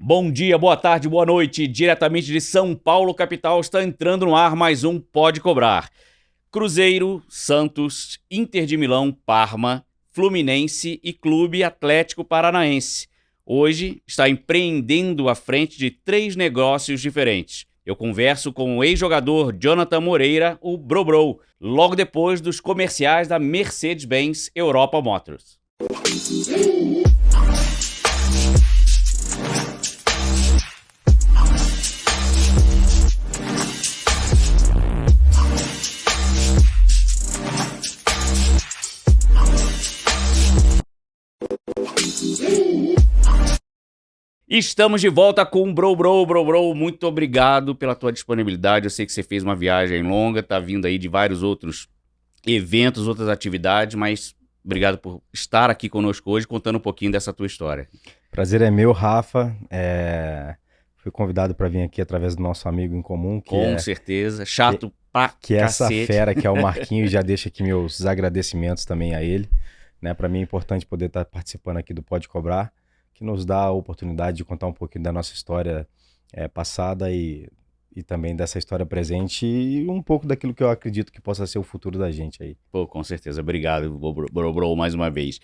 Bom dia, boa tarde, boa noite. Diretamente de São Paulo, capital, está entrando no ar mais um Pode Cobrar. Cruzeiro, Santos, Inter de Milão, Parma, Fluminense e Clube Atlético Paranaense. Hoje está empreendendo à frente de 3 negócios diferentes. Eu converso com o ex-jogador Jonathan Moreira, o Brobro, logo depois dos comerciais da Mercedes-Benz Europa Motors. Estamos de volta com o Brobro. Muito obrigado pela tua disponibilidade. Eu sei que você fez uma viagem longa, tá vindo aí de vários outros eventos, outras atividades, mas obrigado por estar aqui conosco hoje, contando um pouquinho dessa tua história. Prazer é meu, Rafa. Fui convidado para vir aqui através do nosso amigo em comum. Com certeza. Chato pra que cacete. Essa fera que é o Marquinhos, já deixa aqui meus agradecimentos também a ele. Né? Para mim é importante poder estar participando aqui do Pode Cobrar, que nos dá a oportunidade de contar um pouquinho da nossa história passada e também dessa história presente e um pouco daquilo que eu acredito que possa ser o futuro da gente aí. Pô, com certeza. Obrigado, Brobro, mais uma vez.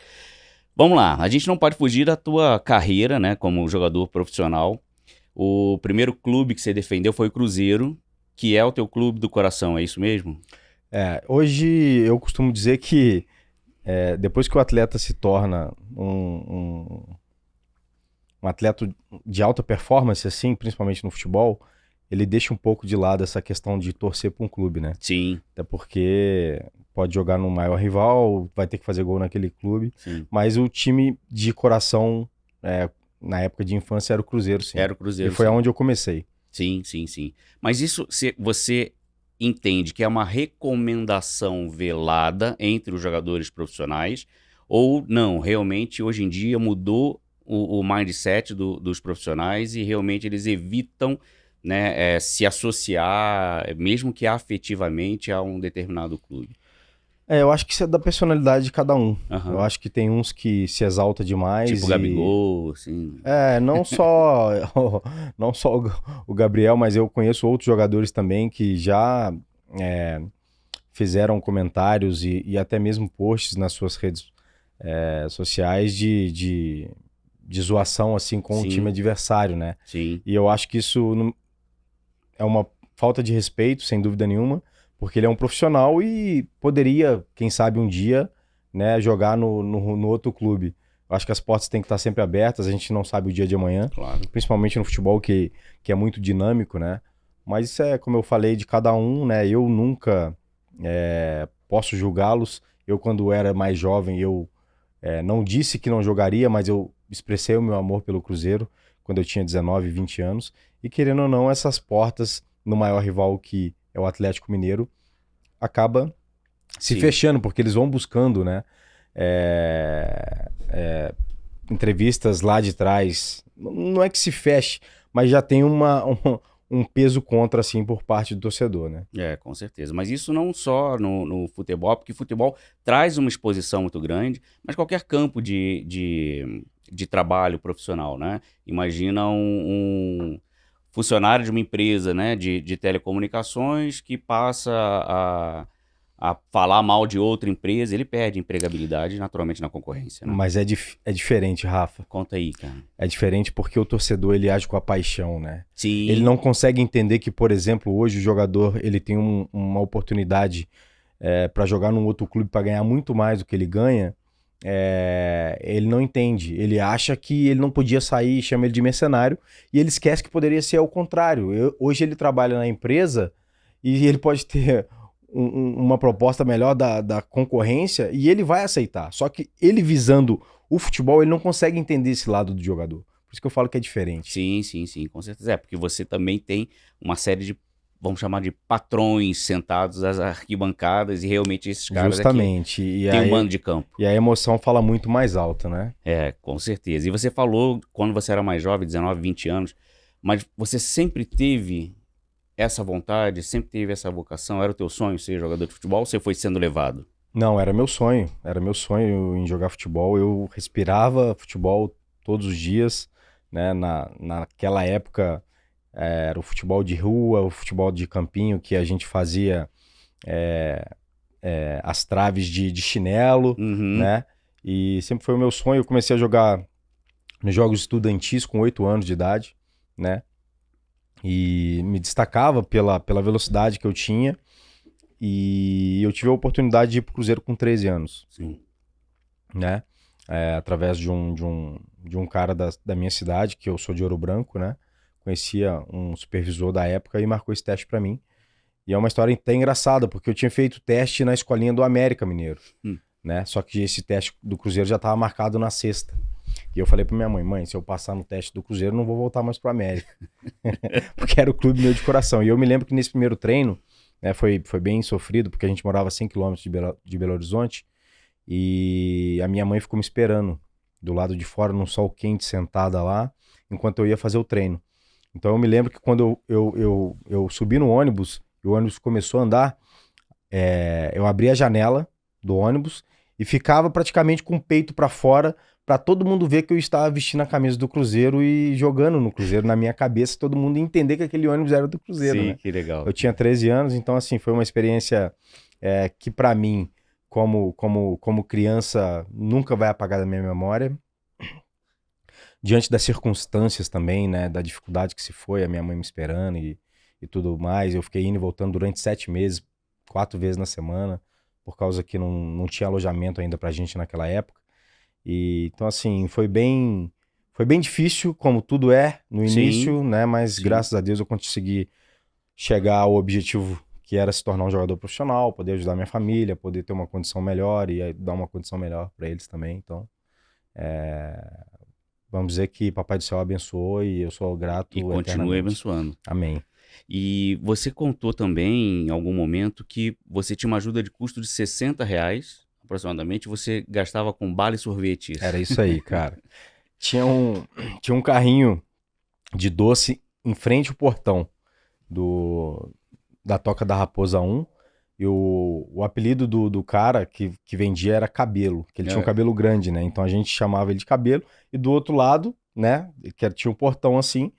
Vamos lá, a gente não pode fugir da tua carreira, né, como jogador profissional. O primeiro clube que você defendeu foi o Cruzeiro, que é o teu clube do coração, é isso mesmo? Hoje eu costumo dizer que depois que o atleta se torna um atleta de alta performance, assim, principalmente no futebol, ele deixa um pouco de lado essa questão de torcer para um clube, né? Sim. Até porque pode jogar no maior rival, vai ter que fazer gol naquele clube. Sim. Mas o time de coração, na época de infância, era o Cruzeiro, sim. Era o Cruzeiro, e foi onde eu comecei. Sim. Mas isso você entende que é uma recomendação velada entre os jogadores profissionais ou não? Realmente, hoje em dia, mudou o mindset dos profissionais e realmente eles evitam, né, se associar, mesmo que afetivamente, a um determinado clube. Eu acho que isso é da personalidade de cada um. Uhum. Eu acho que tem uns que se exalta demais. Tipo o Gabigol, assim. Não só o Gabriel, mas eu conheço outros jogadores também que já fizeram comentários e até mesmo posts nas suas redes sociais de zoação assim com o time adversário, né? Sim. E eu acho que isso é uma falta de respeito, sem dúvida nenhuma, porque ele é um profissional e poderia, quem sabe um dia, né, jogar no outro clube. Eu acho que as portas têm que estar sempre abertas, a gente não sabe o dia de amanhã, claro. Principalmente no futebol que é muito dinâmico, né? Mas isso é, como eu falei, de cada um, né? Eu nunca posso julgá-los. Eu, quando era mais jovem, eu não disse que não jogaria, mas eu expressei o meu amor pelo Cruzeiro quando eu tinha 19, 20 anos. E querendo ou não, essas portas no maior rival que é o Atlético Mineiro acaba se fechando, porque eles vão buscando, né? Entrevistas lá de trás. Não é que se feche, mas já tem um peso contra, assim, por parte do torcedor, né? Com certeza. Mas isso não só no futebol, porque futebol traz uma exposição muito grande, mas qualquer campo de trabalho profissional, né? Imagina um funcionário de uma empresa, né, de telecomunicações que passa a falar mal de outra empresa, ele perde empregabilidade naturalmente na concorrência, né? Mas é diferente, Rafa. Conta aí, cara. É diferente porque o torcedor, ele age com a paixão, né? Sim. Ele não consegue entender que, por exemplo, hoje o jogador ele tem uma oportunidade para jogar num outro clube para ganhar muito mais do que ele ganha. Ele não entende, ele acha que ele não podia sair, chama ele de mercenário, e ele esquece que poderia ser ao contrário. Hoje ele trabalha na empresa e ele pode ter uma proposta melhor da concorrência e ele vai aceitar, só que ele visando o futebol, ele não consegue entender esse lado do jogador, por isso que eu falo que é diferente. Sim, com certeza, porque você também tem uma série de, vamos chamar de patrões sentados às arquibancadas e realmente esses caras justamente tem um mando de campo. E a emoção fala muito mais alto, né? Com certeza. E você falou quando você era mais jovem, 19, 20 anos, mas você sempre teve essa vontade, sempre teve essa vocação? Era o teu sonho ser jogador de futebol ou você foi sendo levado? Não, era meu sonho em jogar futebol. Eu respirava futebol todos os dias, né? Naquela época era o futebol de rua, o futebol de campinho, que a gente fazia as traves de chinelo, né? E sempre foi o meu sonho. Eu comecei a jogar nos jogos estudantis com 8 anos de idade, né? E me destacava pela velocidade que eu tinha. E eu tive a oportunidade de ir pro Cruzeiro com 13 anos. Sim. Né? Através de um cara da minha cidade, que eu sou de Ouro Branco, né? Conhecia um supervisor da época e marcou esse teste pra mim. E é uma história até engraçada, porque eu tinha feito teste na escolinha do América Mineiro, né? Só que esse teste do Cruzeiro já estava marcado na sexta. E eu falei pra minha mãe, se eu passar no teste do Cruzeiro, não vou voltar mais pro América. Porque era o clube meu de coração. E eu me lembro que nesse primeiro treino, né, foi bem sofrido, porque a gente morava a 100 km de Belo Horizonte, e a minha mãe ficou me esperando do lado de fora, num sol quente, sentada lá, enquanto eu ia fazer o treino. Então eu me lembro que quando eu subi no ônibus, e o ônibus começou a andar, eu abri a janela do ônibus e ficava praticamente com o peito pra fora, pra todo mundo ver que eu estava vestindo a camisa do Cruzeiro e jogando no Cruzeiro na minha cabeça, todo mundo entender que aquele ônibus era do Cruzeiro, Sim, né? que legal. Eu tinha 13 anos, então assim, foi uma experiência que pra mim, como criança, nunca vai apagar da minha memória. Diante das circunstâncias também, né, da dificuldade que se foi, a minha mãe me esperando e tudo mais, eu fiquei indo e voltando durante 7 meses, 4 vezes na semana, por causa que não tinha alojamento ainda pra gente naquela época. E, então assim, foi bem difícil, como tudo é no início, né, mas graças a Deus eu consegui chegar ao objetivo que era se tornar um jogador profissional, poder ajudar minha família, poder ter uma condição melhor e dar uma condição melhor pra eles também. Então, vamos dizer que Papai do Céu abençoou e eu sou grato E continue eternamente. abençoando. Amém. E você contou também, em algum momento, que você tinha uma ajuda de custo de R$60, aproximadamente, você gastava com bala e sorvete. Era isso aí, cara. Tinha um carrinho de doce em frente ao portão da Toca da Raposa 1. E o apelido do cara que vendia era Cabelo, que ele tinha um cabelo grande, né? Então a gente chamava ele de Cabelo. E do outro lado, né, tinha um portão assim,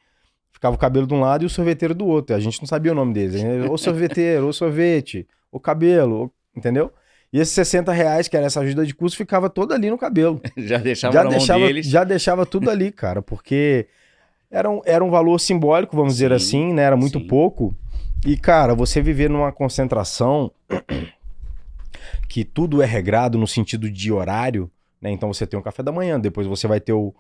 ficava o Cabelo de um lado e o sorveteiro do outro. E a gente não sabia o nome deles. Ou sorveteiro, ou sorvete, ou Cabelo, entendeu? E esses R$60, que era essa ajuda de custo, ficava todo ali no Cabelo. Já deixava na mão deles. Já deixava tudo ali, cara, porque era um valor simbólico, vamos dizer assim, né? Era muito pouco. E, cara, você viver numa concentração que tudo é regrado no sentido de horário, né? Então você tem o café da manhã, depois você vai ter o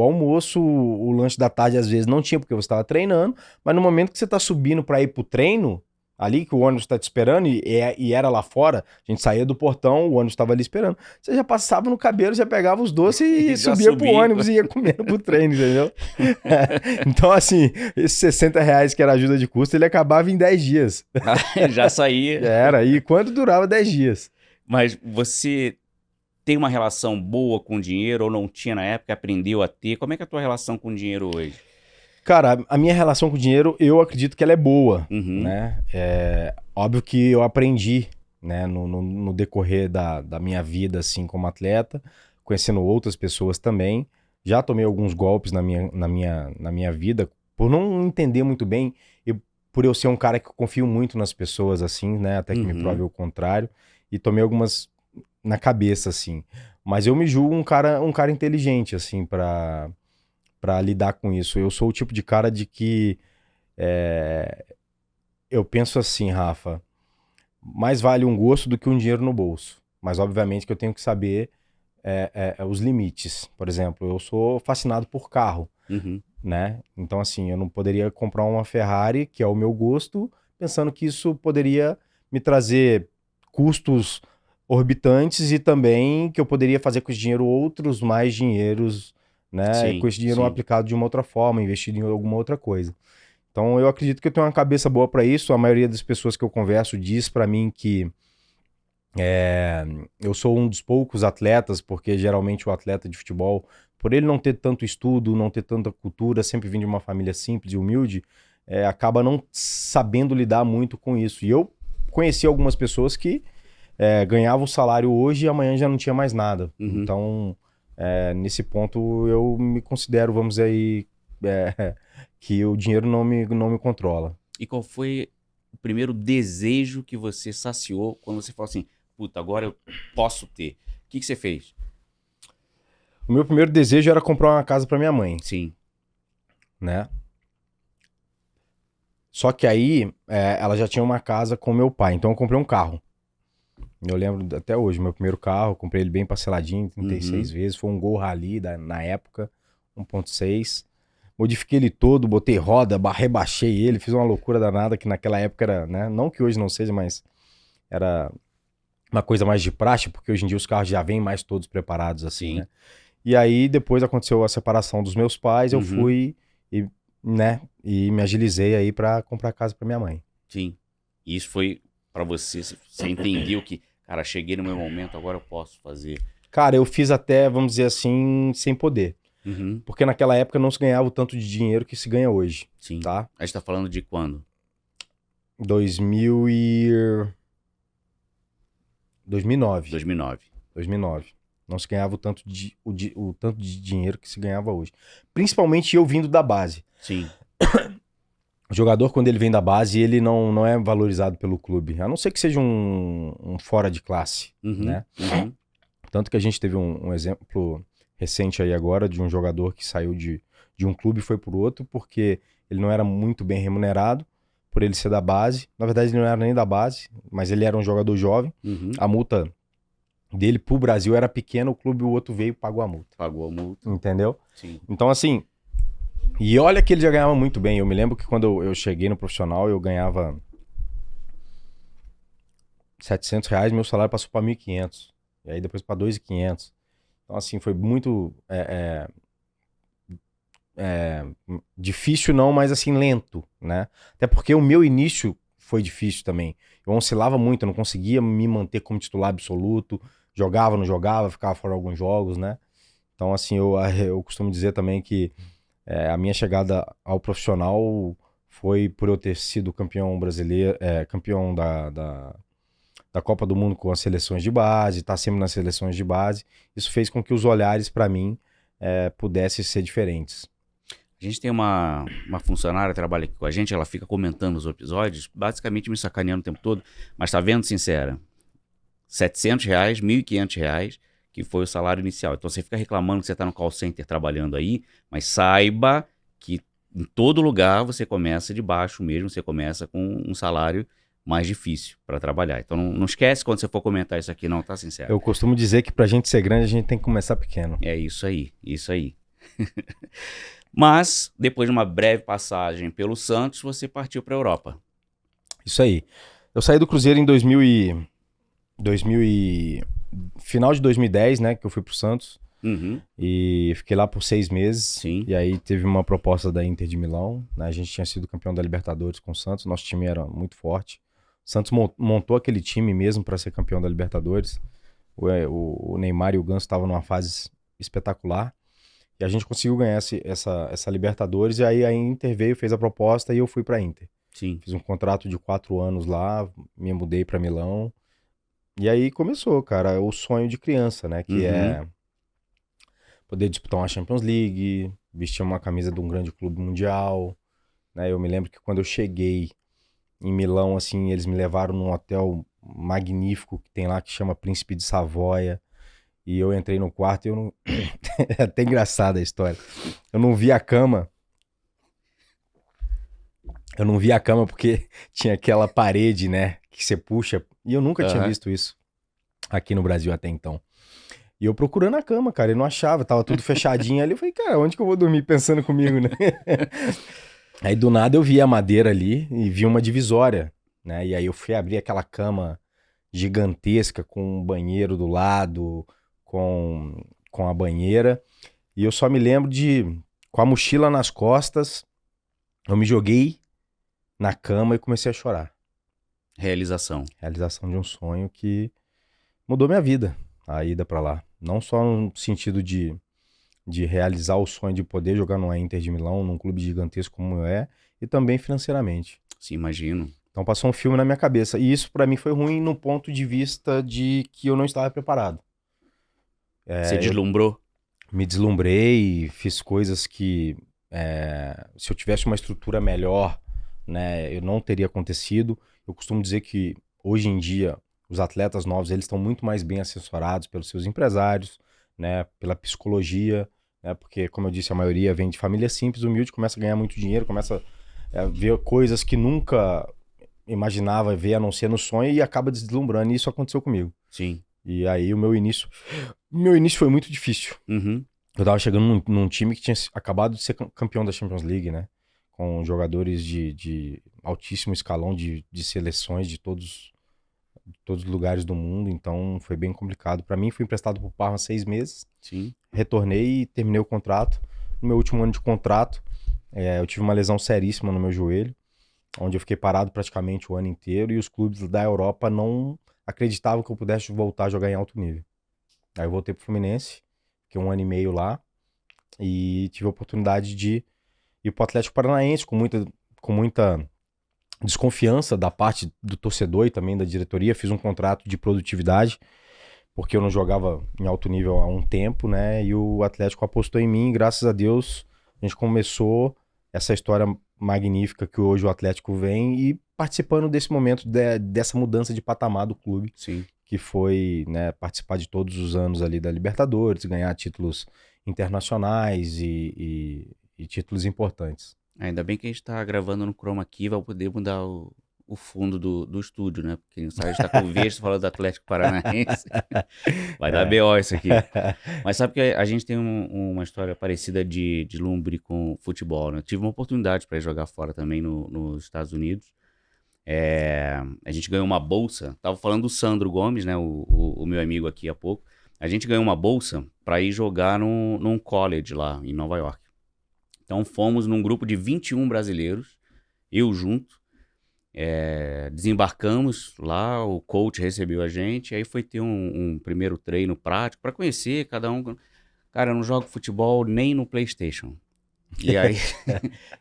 almoço, o lanche da tarde às vezes não tinha, porque você estava treinando, mas no momento que você tá subindo para ir pro treino, ali que o ônibus tá te esperando, e era lá fora, a gente saía do portão, o ônibus tava ali esperando. Você já passava no Cabelo, já pegava os doces e subia pro ônibus e ia comendo pro treino, entendeu? Então, assim, esses R$60 que era ajuda de custo, ele acabava em 10 dias. Já saía. Era, e quando durava 10 dias. Mas você tem uma relação boa com o dinheiro ou não tinha na época, aprendeu a ter? Como é que é a tua relação com o dinheiro hoje? Cara, a minha relação com o dinheiro, eu acredito que ela é boa, né? Óbvio que eu aprendi, né, no decorrer da minha vida, assim, como atleta, conhecendo outras pessoas também. Já tomei alguns golpes na minha vida, por não entender muito bem, e por eu ser um cara que confio muito nas pessoas, assim, né? Até que me prove o contrário. E tomei algumas na cabeça, assim. Mas eu me julgo um cara inteligente, assim, pra lidar com isso. Eu sou o tipo de cara de que eu penso assim, Rafa, mais vale um gosto do que um dinheiro no bolso. Mas obviamente que eu tenho que saber os limites. Por exemplo, eu sou fascinado por carro, né? Então assim, eu não poderia comprar uma Ferrari, que é o meu gosto, pensando que isso poderia me trazer custos orbitantes e também que eu poderia fazer com esse dinheiro outros mais dinheiros, né? Com esse dinheiro aplicado de uma outra forma, investido em alguma outra coisa. Então eu acredito que eu tenho uma cabeça boa para isso. A maioria das pessoas que eu converso diz para mim que eu sou um dos poucos atletas, porque geralmente o atleta de futebol, por ele não ter tanto estudo, não ter tanta cultura, sempre vim de uma família simples e humilde, acaba não sabendo lidar muito com isso. E eu conheci algumas pessoas que ganhavam salário hoje e amanhã já não tinha mais nada. Então Nesse ponto eu me considero, vamos dizer aí, que o dinheiro não me controla. E qual foi o primeiro desejo que você saciou quando você falou assim, puta, agora eu posso ter? O que você fez? O meu primeiro desejo era comprar uma casa para minha mãe, Sim. né? Só que aí ela já tinha uma casa com meu pai, então eu comprei um carro. Eu lembro até hoje, meu primeiro carro, comprei ele bem parceladinho, 36 vezes, foi um Gol Rally na época, 1.6. Modifiquei ele todo, botei roda, rebaixei ele, fiz uma loucura danada que naquela época era, né? Não que hoje não seja, mas era uma coisa mais de praxe, porque hoje em dia os carros já vêm mais todos preparados assim, Sim. né? E aí depois aconteceu a separação dos meus pais, eu fui e, né, e me agilizei aí pra comprar casa pra minha mãe. Sim. E isso foi pra você entendeu que, cara, cheguei no meu momento, agora eu posso fazer. Cara, eu fiz até, vamos dizer assim, sem poder. Porque naquela época não se ganhava o tanto de dinheiro que se ganha hoje. Sim. Tá? A gente tá falando de quando? 2009. 2009. Não se ganhava o tanto de dinheiro que se ganhava hoje. Principalmente eu vindo da base. Sim. O jogador, quando ele vem da base, ele não é valorizado pelo clube. A não ser que seja um fora de classe, né? Tanto que a gente teve um exemplo recente aí agora de um jogador que saiu de um clube e foi pro outro porque ele não era muito bem remunerado por ele ser da base. Na verdade, ele não era nem da base, mas ele era um jogador jovem. A multa dele pro Brasil era pequena, o clube, o outro veio e pagou a multa. Pagou a multa. Entendeu? Sim. Então, assim, e olha que ele já ganhava muito bem. Eu me lembro que quando eu cheguei no profissional, eu ganhava R$700, meu salário passou para 1.500. E aí depois para 2.500. Então, assim, foi muito difícil não, mas assim, lento, né? Até porque o meu início foi difícil também. Eu oscilava muito, eu não conseguia me manter como titular absoluto. Jogava, não jogava, ficava fora de alguns jogos, né? Então, assim, eu costumo dizer também que a minha chegada ao profissional foi por eu ter sido campeão brasileiro, campeão da Copa do Mundo com as seleções de base, estar sempre nas seleções de base. Isso fez com que os olhares para mim pudessem ser diferentes. A gente tem uma funcionária que trabalha aqui com a gente, ela fica comentando os episódios, basicamente me sacaneando o tempo todo, mas tá vendo, sincera? R$700, R$1.500, que foi o salário inicial. Então você fica reclamando que você tá no call center trabalhando aí, mas saiba que em todo lugar você começa de baixo mesmo, você começa com um salário mais difícil para trabalhar. Então não esquece quando você for comentar isso aqui, não, tá sincero? Eu costumo dizer que pra gente ser grande, a gente tem que começar pequeno. É isso aí, isso aí. Mas, depois de uma breve passagem pelo Santos, você partiu para a Europa. Isso aí. Eu saí do Cruzeiro em final de 2010, né, que eu fui pro Santos. E fiquei lá por 6 meses. Sim. E aí teve uma proposta da Inter de Milão, né? A gente tinha sido campeão da Libertadores com o Santos, nosso time era muito forte. O Santos montou aquele time mesmo para ser campeão da Libertadores. O Neymar e o Ganso estavam numa fase espetacular. E a gente conseguiu ganhar essa Libertadores. E aí a Inter veio, fez a proposta e eu fui pra Inter. Sim. Fiz um contrato de 4 anos lá, me mudei pra Milão. E aí começou, cara, o sonho de criança, né? Que é poder disputar uma Champions League, vestir uma camisa de um grande clube mundial, né? Eu me lembro que quando eu cheguei em Milão, assim, eles me levaram num hotel magnífico que tem lá, que chama Príncipe de Savoia. E eu entrei no quarto e eu não... É até engraçada a história. Eu não vi a cama. Eu não vi a cama porque tinha aquela parede, né? Que você puxa. E eu nunca tinha visto isso aqui no Brasil até então. E eu procurando a cama, cara, eu não achava. Tava tudo fechadinho ali. Eu falei, cara, onde que eu vou dormir pensando comigo, né? Aí do nada eu vi a madeira ali e vi uma divisória, né? E aí eu fui abrir aquela cama gigantesca com um banheiro do lado... Com a banheira, e eu só me lembro com a mochila nas costas, eu me joguei na cama e comecei a chorar. Realização de um sonho que mudou minha vida, a ida pra lá. Não só no sentido de realizar o sonho de poder jogar no Inter de Milão, num clube gigantesco como e também financeiramente. Sim, imagino. Então passou um filme na minha cabeça, e isso pra mim foi ruim no ponto de vista de que eu não estava preparado. Você deslumbrou? Me deslumbrei, fiz coisas que, se eu tivesse uma estrutura melhor, né, eu não teria acontecido. Eu costumo dizer que hoje em dia os atletas novos eles estão muito mais bem assessorados pelos seus empresários, né, pela psicologia, né, porque como eu disse a maioria vem de família simples, humilde, começa a ganhar muito dinheiro, começa a ver coisas que nunca imaginava ver a não ser no sonho e acaba deslumbrando. E isso aconteceu comigo. Sim. E aí o meu início foi muito difícil. Uhum. Eu tava chegando num time que tinha acabado de ser campeão da Champions League, né? Com jogadores de altíssimo escalão de seleções de todos os lugares do mundo. Então foi bem complicado. Pra mim, fui emprestado pro Parma 6 meses. Sim. Retornei e terminei o contrato. No meu último ano de contrato, eu tive uma lesão seríssima no meu joelho, onde eu fiquei parado praticamente o ano inteiro e os clubes da Europa não acreditavam que eu pudesse voltar a jogar em alto nível. Aí eu voltei pro Fluminense, fiquei 1 ano e meio lá e tive a oportunidade de ir pro Atlético Paranaense com muita desconfiança da parte do torcedor e também da diretoria. Fiz um contrato de produtividade, porque eu não jogava em alto nível há um tempo, né? E o Atlético apostou em mim e graças a Deus a gente começou essa história magnífica que hoje o Atlético vem e participando desse momento, dessa mudança de patamar do clube, Sim. que foi, né, participar de todos os anos ali da Libertadores, ganhar títulos internacionais e títulos importantes. Ainda bem que a gente tá gravando no Chroma Key, vai poder mudar o fundo do estúdio, né? Porque a gente tá com o Verde falando do Atlético Paranaense. Vai dar BO isso aqui. Mas sabe que a gente tem uma história parecida de lumbre com futebol, né? Eu tive uma oportunidade para ir jogar fora também nos Estados Unidos. A gente ganhou uma bolsa. Tava falando do Sandro Gomes, né? O meu amigo aqui há pouco. A gente ganhou uma bolsa para ir jogar num college lá em Nova York. Então fomos num grupo de 21 brasileiros, eu junto. Desembarcamos lá, o coach recebeu a gente, aí foi ter um primeiro treino prático para conhecer cada um. Cara, eu não jogo futebol nem no PlayStation. E aí,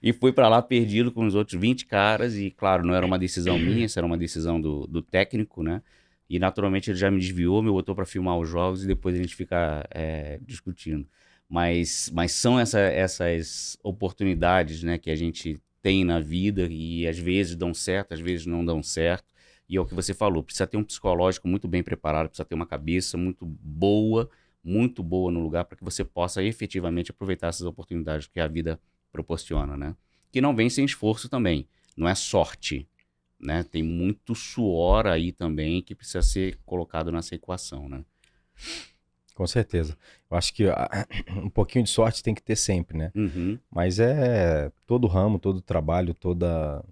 e fui para lá perdido com os outros 20 caras, e claro, não era uma decisão minha, isso era uma decisão do técnico, né? E naturalmente ele já me desviou, me botou para filmar os jogos e depois a gente fica discutindo. Mas são essas oportunidades, né, que a gente tem na vida e às vezes dão certo, às vezes não dão certo. E é o que você falou, precisa ter um psicológico muito bem preparado, precisa ter uma cabeça muito boa no lugar para que você possa efetivamente aproveitar essas oportunidades que a vida proporciona, né? Que não vem sem esforço também, não é sorte, né? Tem muito suor aí também que precisa ser colocado nessa equação, né? Com certeza. Eu acho que um pouquinho de sorte tem que ter sempre, né? Uhum. Mas todo ramo, todo trabalho, toda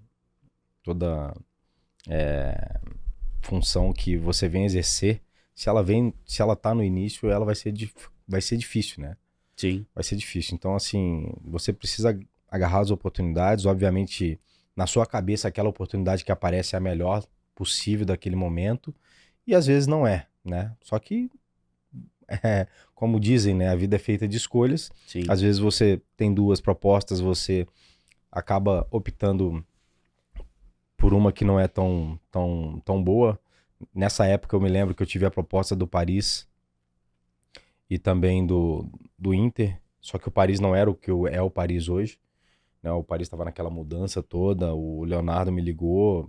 função que você vem exercer, se ela tá no início, ela vai ser difícil, né? Sim. Vai ser difícil. Então, assim, você precisa agarrar as oportunidades. Obviamente, na sua cabeça, aquela oportunidade que aparece é a melhor possível daquele momento. E às vezes não é, né? Só que, como dizem, né? A vida é feita de escolhas. Sim. Às vezes você tem duas propostas, você acaba optando por uma que não é tão boa. Nessa época eu me lembro que eu tive a proposta do Paris e também do Inter, só que o Paris não era o que é o Paris hoje, né? O Paris estava naquela mudança toda, o Leonardo me ligou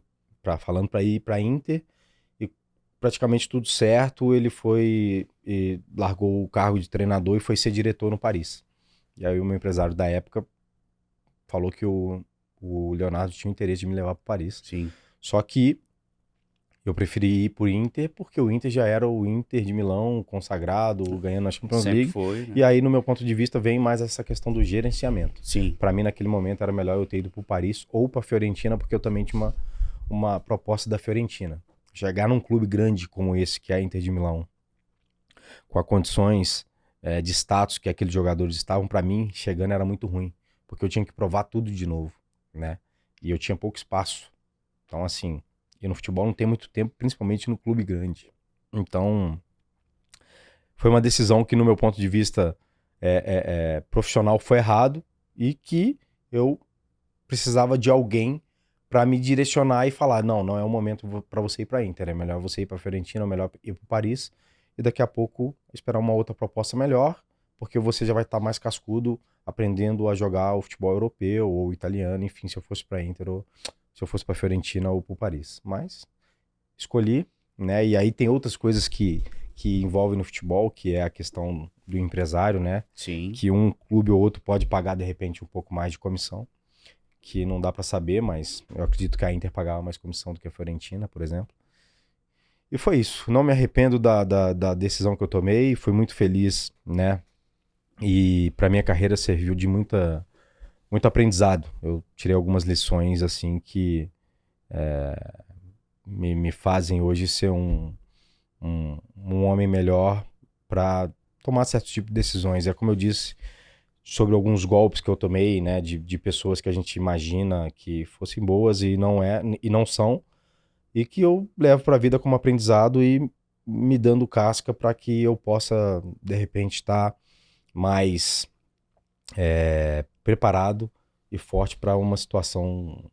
falando para ir para Inter e praticamente tudo certo, ele foi e largou o cargo de treinador e foi ser diretor no Paris. E aí o meu empresário da época falou que o Leonardo tinha interesse de me levar para Paris. Sim. Só que eu preferi ir por Inter porque o Inter já era o Inter de Milão consagrado, ganhando a Champions Sempre League. foi, né? E aí, no meu ponto de vista, vem mais essa questão do gerenciamento. Sim. Para mim, naquele momento, era melhor eu ter ido para o Paris ou para a Fiorentina, porque eu também tinha uma proposta da Fiorentina. Chegar num clube grande como esse, que é a Inter de Milão, com as condições de status que aqueles jogadores estavam, para mim, chegando era muito ruim, porque eu tinha que provar tudo de novo, né? E eu tinha pouco espaço. Então, assim, e no futebol não tem muito tempo, principalmente no clube grande. Então, foi uma decisão que, no meu ponto de vista profissional, foi errado e que eu precisava de alguém para me direcionar e falar, não é o momento para você ir para Inter, é melhor você ir para Fiorentina, é melhor ir para Paris e daqui a pouco esperar uma outra proposta melhor, porque você já vai estar mais cascudo aprendendo a jogar o futebol europeu ou italiano, enfim, se eu fosse para Inter ou se eu fosse para Fiorentina ou para Paris. Mas escolhi, né? E aí tem outras coisas que envolvem no futebol, que é a questão do empresário, né? Sim. Que um clube ou outro pode pagar de repente um pouco mais de comissão, que não dá para saber, mas eu acredito que a Inter pagava mais comissão do que a Fiorentina, por exemplo. E foi isso. Não me arrependo da decisão que eu tomei, fui muito feliz, né? E para minha carreira serviu de muito aprendizado. Eu tirei algumas lições assim que me fazem hoje ser um homem melhor para tomar certo tipo de decisões. É como eu disse sobre alguns golpes que eu tomei, né, de pessoas que a gente imagina que fossem boas e não são, e que eu levo para a vida como aprendizado e me dando casca para que eu possa de repente estar mais preparado e forte para uma situação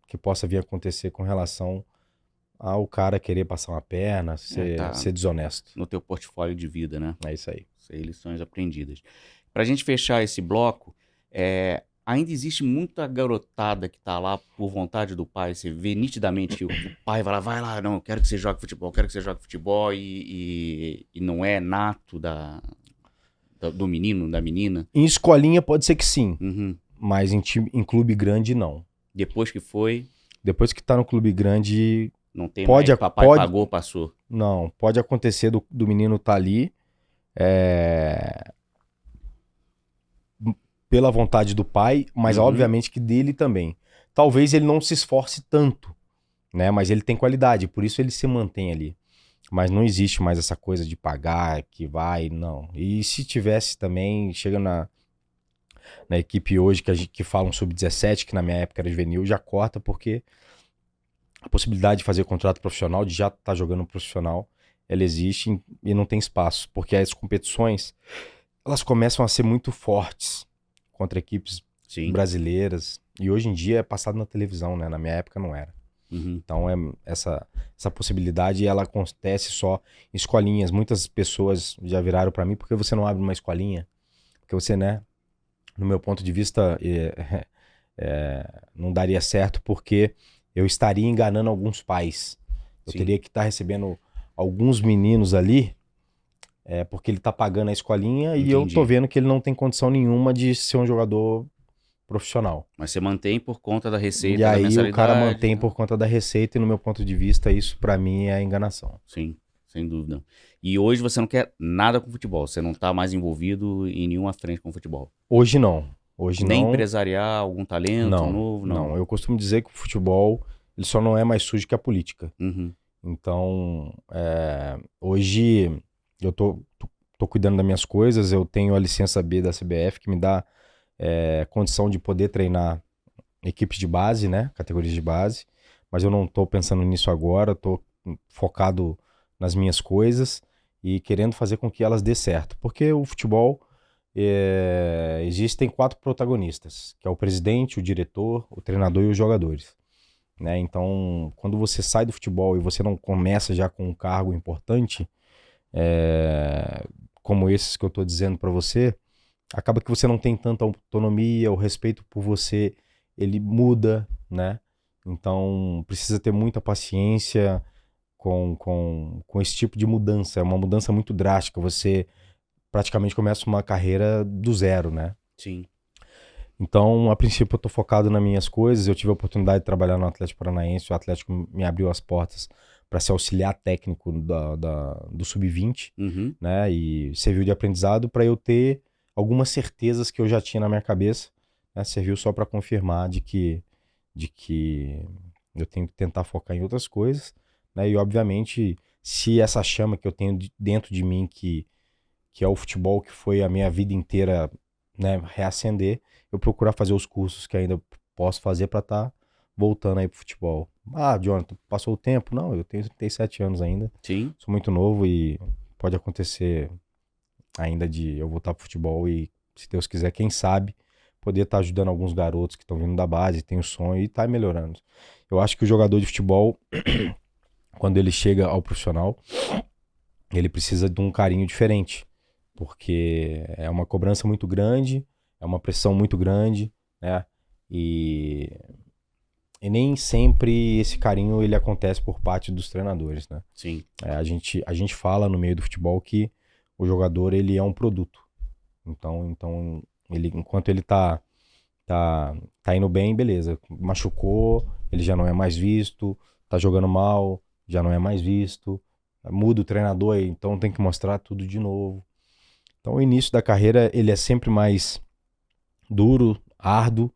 que possa vir a acontecer com relação ao cara querer passar uma perna, ser desonesto. No teu portfólio de vida, né? É isso aí. Isso aí, lições aprendidas. Pra gente fechar esse bloco, ainda existe muita garotada que tá lá por vontade do pai. Você vê nitidamente que o pai vai lá, não, eu quero que você jogue futebol, e não é nato do menino, da menina. Em escolinha pode ser que sim, Uhum. mas em clube grande não. Depois que foi, Depois que tá no clube grande, não tem Pode- mais, papai pode- pagou, passou. não. Pode acontecer do menino tá ali pela vontade do pai, mas Uhum. obviamente que dele também. Talvez ele não se esforce tanto, né? Mas ele tem qualidade, por isso ele se mantém ali. Mas não existe mais essa coisa de pagar, que vai, não. E se tivesse também, chega na equipe hoje que falam sub-17, que na minha época era juvenil, já corta, porque a possibilidade de fazer contrato profissional, de já estar jogando profissional, ela existe e não tem espaço, porque as competições, elas começam a ser muito fortes contra equipes Sim. brasileiras, e hoje em dia é passado na televisão, né? Na minha época não era. Uhum. Então essa possibilidade, ela acontece só em escolinhas. Muitas pessoas já viraram para mim, porque você não abre uma escolinha? Porque você, né, no meu ponto de vista, não daria certo, porque eu estaria enganando alguns pais. Eu Sim. teria que estar recebendo alguns meninos ali, porque ele tá pagando a escolinha e eu Entendi. tô vendo que ele não tem condição nenhuma de ser um jogador profissional. Mas você mantém por conta da receita, E da aí mensalidade. o cara mantém né? por conta da receita, e no meu ponto de vista, isso pra mim é enganação. Sim, sem dúvida. E hoje você não quer nada com futebol, você não tá mais envolvido em nenhuma frente com futebol. Hoje não. Hoje Nem não. empresariar algum talento Não, novo, não. não. Eu costumo dizer que o futebol, ele só não é mais sujo que a política. Uhum. Então, hoje eu tô cuidando das minhas coisas, eu tenho a licença B da CBF, que me dá condição de poder treinar equipes de base, né? Categorias de base. Mas eu não tô pensando nisso agora, tô focado nas minhas coisas e querendo fazer com que elas dê certo. Porque o futebol, existem 4 protagonistas, que é o presidente, o diretor, o treinador e os jogadores. Né? Então, quando você sai do futebol e você não começa já com um cargo importante, como esses que eu estou dizendo para você, acaba que você não tem tanta autonomia, o respeito por você, ele muda, né? Então, precisa ter muita paciência com esse tipo de mudança. É uma mudança muito drástica, você praticamente começa uma carreira do zero, né? Sim. Então, a princípio, eu tô focado nas minhas coisas. Eu tive a oportunidade de trabalhar no Atlético Paranaense. O Atlético me abriu as portas para ser auxiliar técnico do Sub-20, Uhum. né? E serviu de aprendizado para eu ter algumas certezas que eu já tinha na minha cabeça, né? Serviu só para confirmar de que eu tenho que tentar focar em outras coisas, né? E, obviamente, se essa chama que eu tenho dentro de mim, que é o futebol, que foi a minha vida inteira, né, reacender, eu procurar fazer os cursos que ainda posso fazer para estar voltando aí pro futebol. Ah, Jonathan, passou o tempo? Não, eu tenho 37 anos ainda, Sim. sou muito novo e pode acontecer ainda de eu voltar pro futebol e, se Deus quiser, quem sabe, poder estar ajudando alguns garotos que estão vindo da base, tem o sonho e tá melhorando. Eu acho que o jogador de futebol, quando ele chega ao profissional, ele precisa de um carinho diferente, porque é uma cobrança muito grande, é uma pressão muito grande, né? E nem sempre esse carinho ele acontece por parte dos treinadores, né? Sim. A gente fala no meio do futebol que o jogador ele é um produto. Então ele, enquanto ele tá indo bem, beleza. Machucou, ele já não é mais visto, tá jogando mal, já não é mais visto. Muda o treinador, então tem que mostrar tudo de novo. Então o início da carreira ele é sempre mais duro, árduo,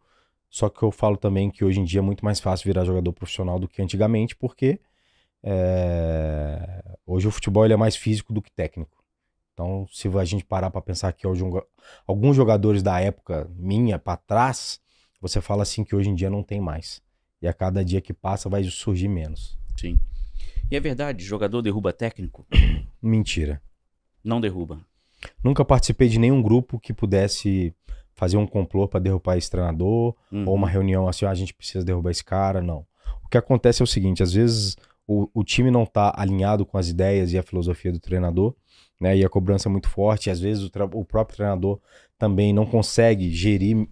só que eu falo também que hoje em dia é muito mais fácil virar jogador profissional do que antigamente, porque hoje o futebol ele é mais físico do que técnico. Então, se a gente parar para pensar que hoje alguns jogadores da época minha para trás, você fala assim que hoje em dia não tem mais. E a cada dia que passa vai surgir menos. Sim. E é verdade, jogador derruba técnico? Mentira. Não derruba. Nunca participei de nenhum grupo que pudesse fazer um complô para derrubar esse treinador, ou uma reunião assim, a gente precisa derrubar esse cara, não. O que acontece é o seguinte, às vezes o time não está alinhado com as ideias e a filosofia do treinador, né? E a cobrança é muito forte, e às vezes o próprio treinador também não consegue gerir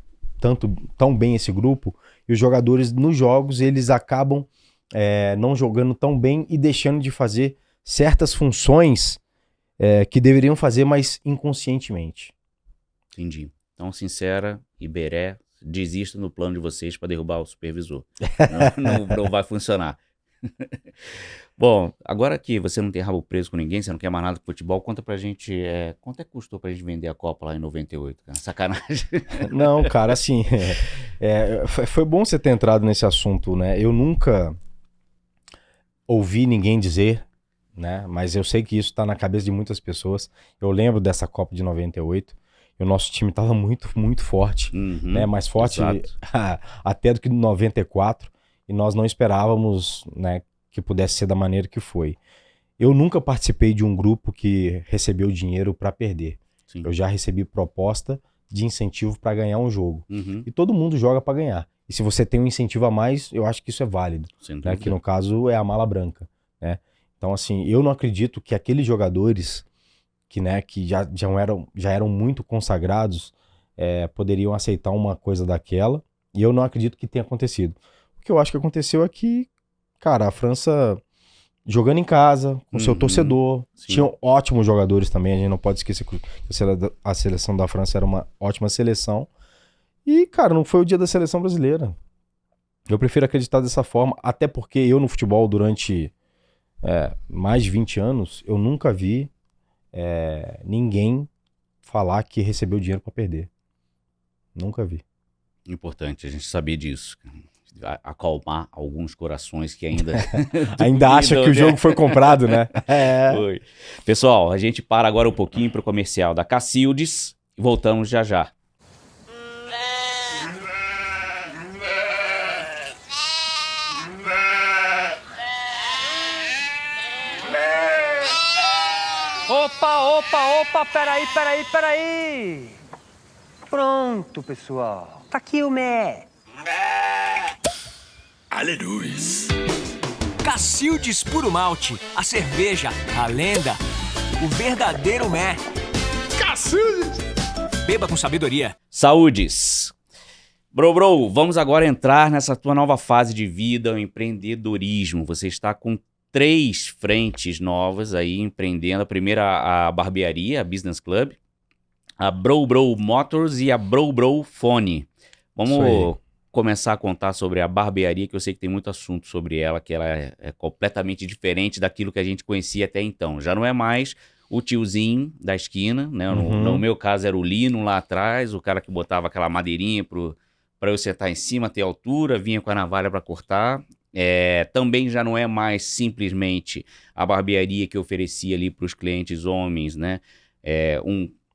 tão bem esse grupo, e os jogadores nos jogos eles acabam não jogando tão bem e deixando de fazer certas funções que deveriam fazer, mas inconscientemente. Entendi. Então, Sincera, Iberé, desistam do plano de vocês para derrubar o supervisor. Não vai funcionar. Bom, agora que você não tem rabo preso com ninguém, você não quer mais nada com futebol, conta pra gente, quanto é que custou pra gente vender a Copa lá em 98, cara? Sacanagem. Não, cara, assim, foi bom você ter entrado nesse assunto, né? Eu nunca ouvi ninguém dizer, né? Mas eu sei que isso tá na cabeça de muitas pessoas. Eu lembro dessa Copa de 98, e o nosso time tava muito, muito forte, né? Mais forte até do que no 94, e nós não esperávamos, né, que pudesse ser da maneira que foi. Eu nunca participei de um grupo que recebeu dinheiro para perder. Sim. Eu já recebi proposta de incentivo para ganhar um jogo. E todo mundo joga para ganhar. E se você tem um incentivo a mais, eu acho que isso é válido, né? Que no caso é a mala branca, né? Então, assim, eu não acredito que aqueles jogadores que já eram muito consagrados poderiam aceitar uma coisa daquela, e eu não acredito que tenha acontecido. O que eu acho que aconteceu é que, cara, a França jogando em casa, com seu torcedor, tinham ótimos jogadores também, a gente não pode esquecer que a seleção da França era uma ótima seleção, e, cara, não foi o dia da seleção brasileira. Eu prefiro acreditar dessa forma, até porque eu no futebol durante mais de 20 anos, eu nunca vi ninguém falar que recebeu dinheiro para perder. Nunca vi. Importante a gente saber disso. Acalmar alguns corações que ainda ainda acham que o jogo foi comprado, né? Foi. Pessoal, a gente para agora um pouquinho para o comercial da Cacildes e voltamos já já. Opa, peraí. Pronto, pessoal. Tá aqui o Mé. Aleluia. Cacildes Puro Malte, a cerveja, a lenda, o verdadeiro Mé. Cacildes. Beba com sabedoria. Saúdes. Bro, vamos agora entrar nessa tua nova fase de vida, o empreendedorismo. Você está com 3 frentes novas aí empreendendo. A primeira, a barbearia, a Business Club, a Bro Motors e a Bro Fone. Vamos começar a contar sobre a barbearia, que eu sei que tem muito assunto sobre ela, que ela é completamente diferente daquilo que a gente conhecia até então. Já não é mais o tiozinho da esquina, né? No meu caso era o Lino lá atrás, o cara que botava aquela madeirinha para eu sentar em cima, ter altura, vinha com a navalha para cortar. Também já não é mais simplesmente a barbearia que oferecia ali para os clientes homens, né?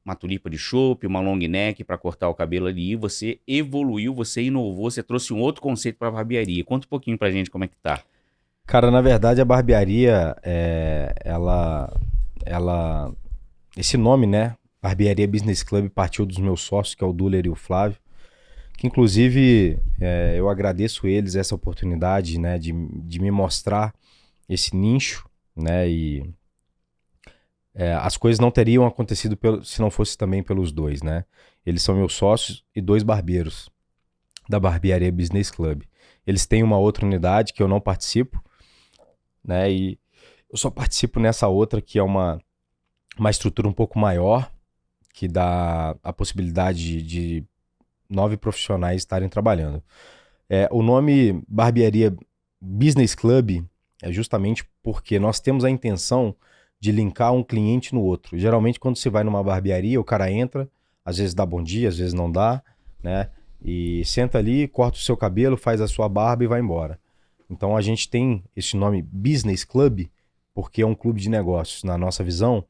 Uma tulipa de chope, uma long neck para cortar o cabelo ali. Você evoluiu, você inovou, você trouxe um outro conceito para a barbearia. Conta um pouquinho pra gente como é que tá. Cara, na verdade a barbearia, esse nome, né? Barbearia Business Club partiu dos meus sócios, que é o Duller e o Flávio, que inclusive eu agradeço eles essa oportunidade, né, de me mostrar esse nicho, né, e as coisas não teriam acontecido se não fosse também pelos dois, né? Eles são meus sócios e 2 barbeiros da Barbearia Business Club. Eles têm uma outra unidade que eu não participo, né? E eu só participo nessa outra que é uma estrutura um pouco maior, que dá a possibilidade de 9 profissionais estarem trabalhando. O nome Barbearia Business Club é justamente porque nós temos a intenção de linkar um cliente no outro. Geralmente, quando você vai numa barbearia, o cara entra, às vezes dá bom dia, às vezes não dá, né? E senta ali, corta o seu cabelo, faz a sua barba e vai embora. Então a gente tem esse nome Business Club porque é um clube de negócios. Na nossa visão,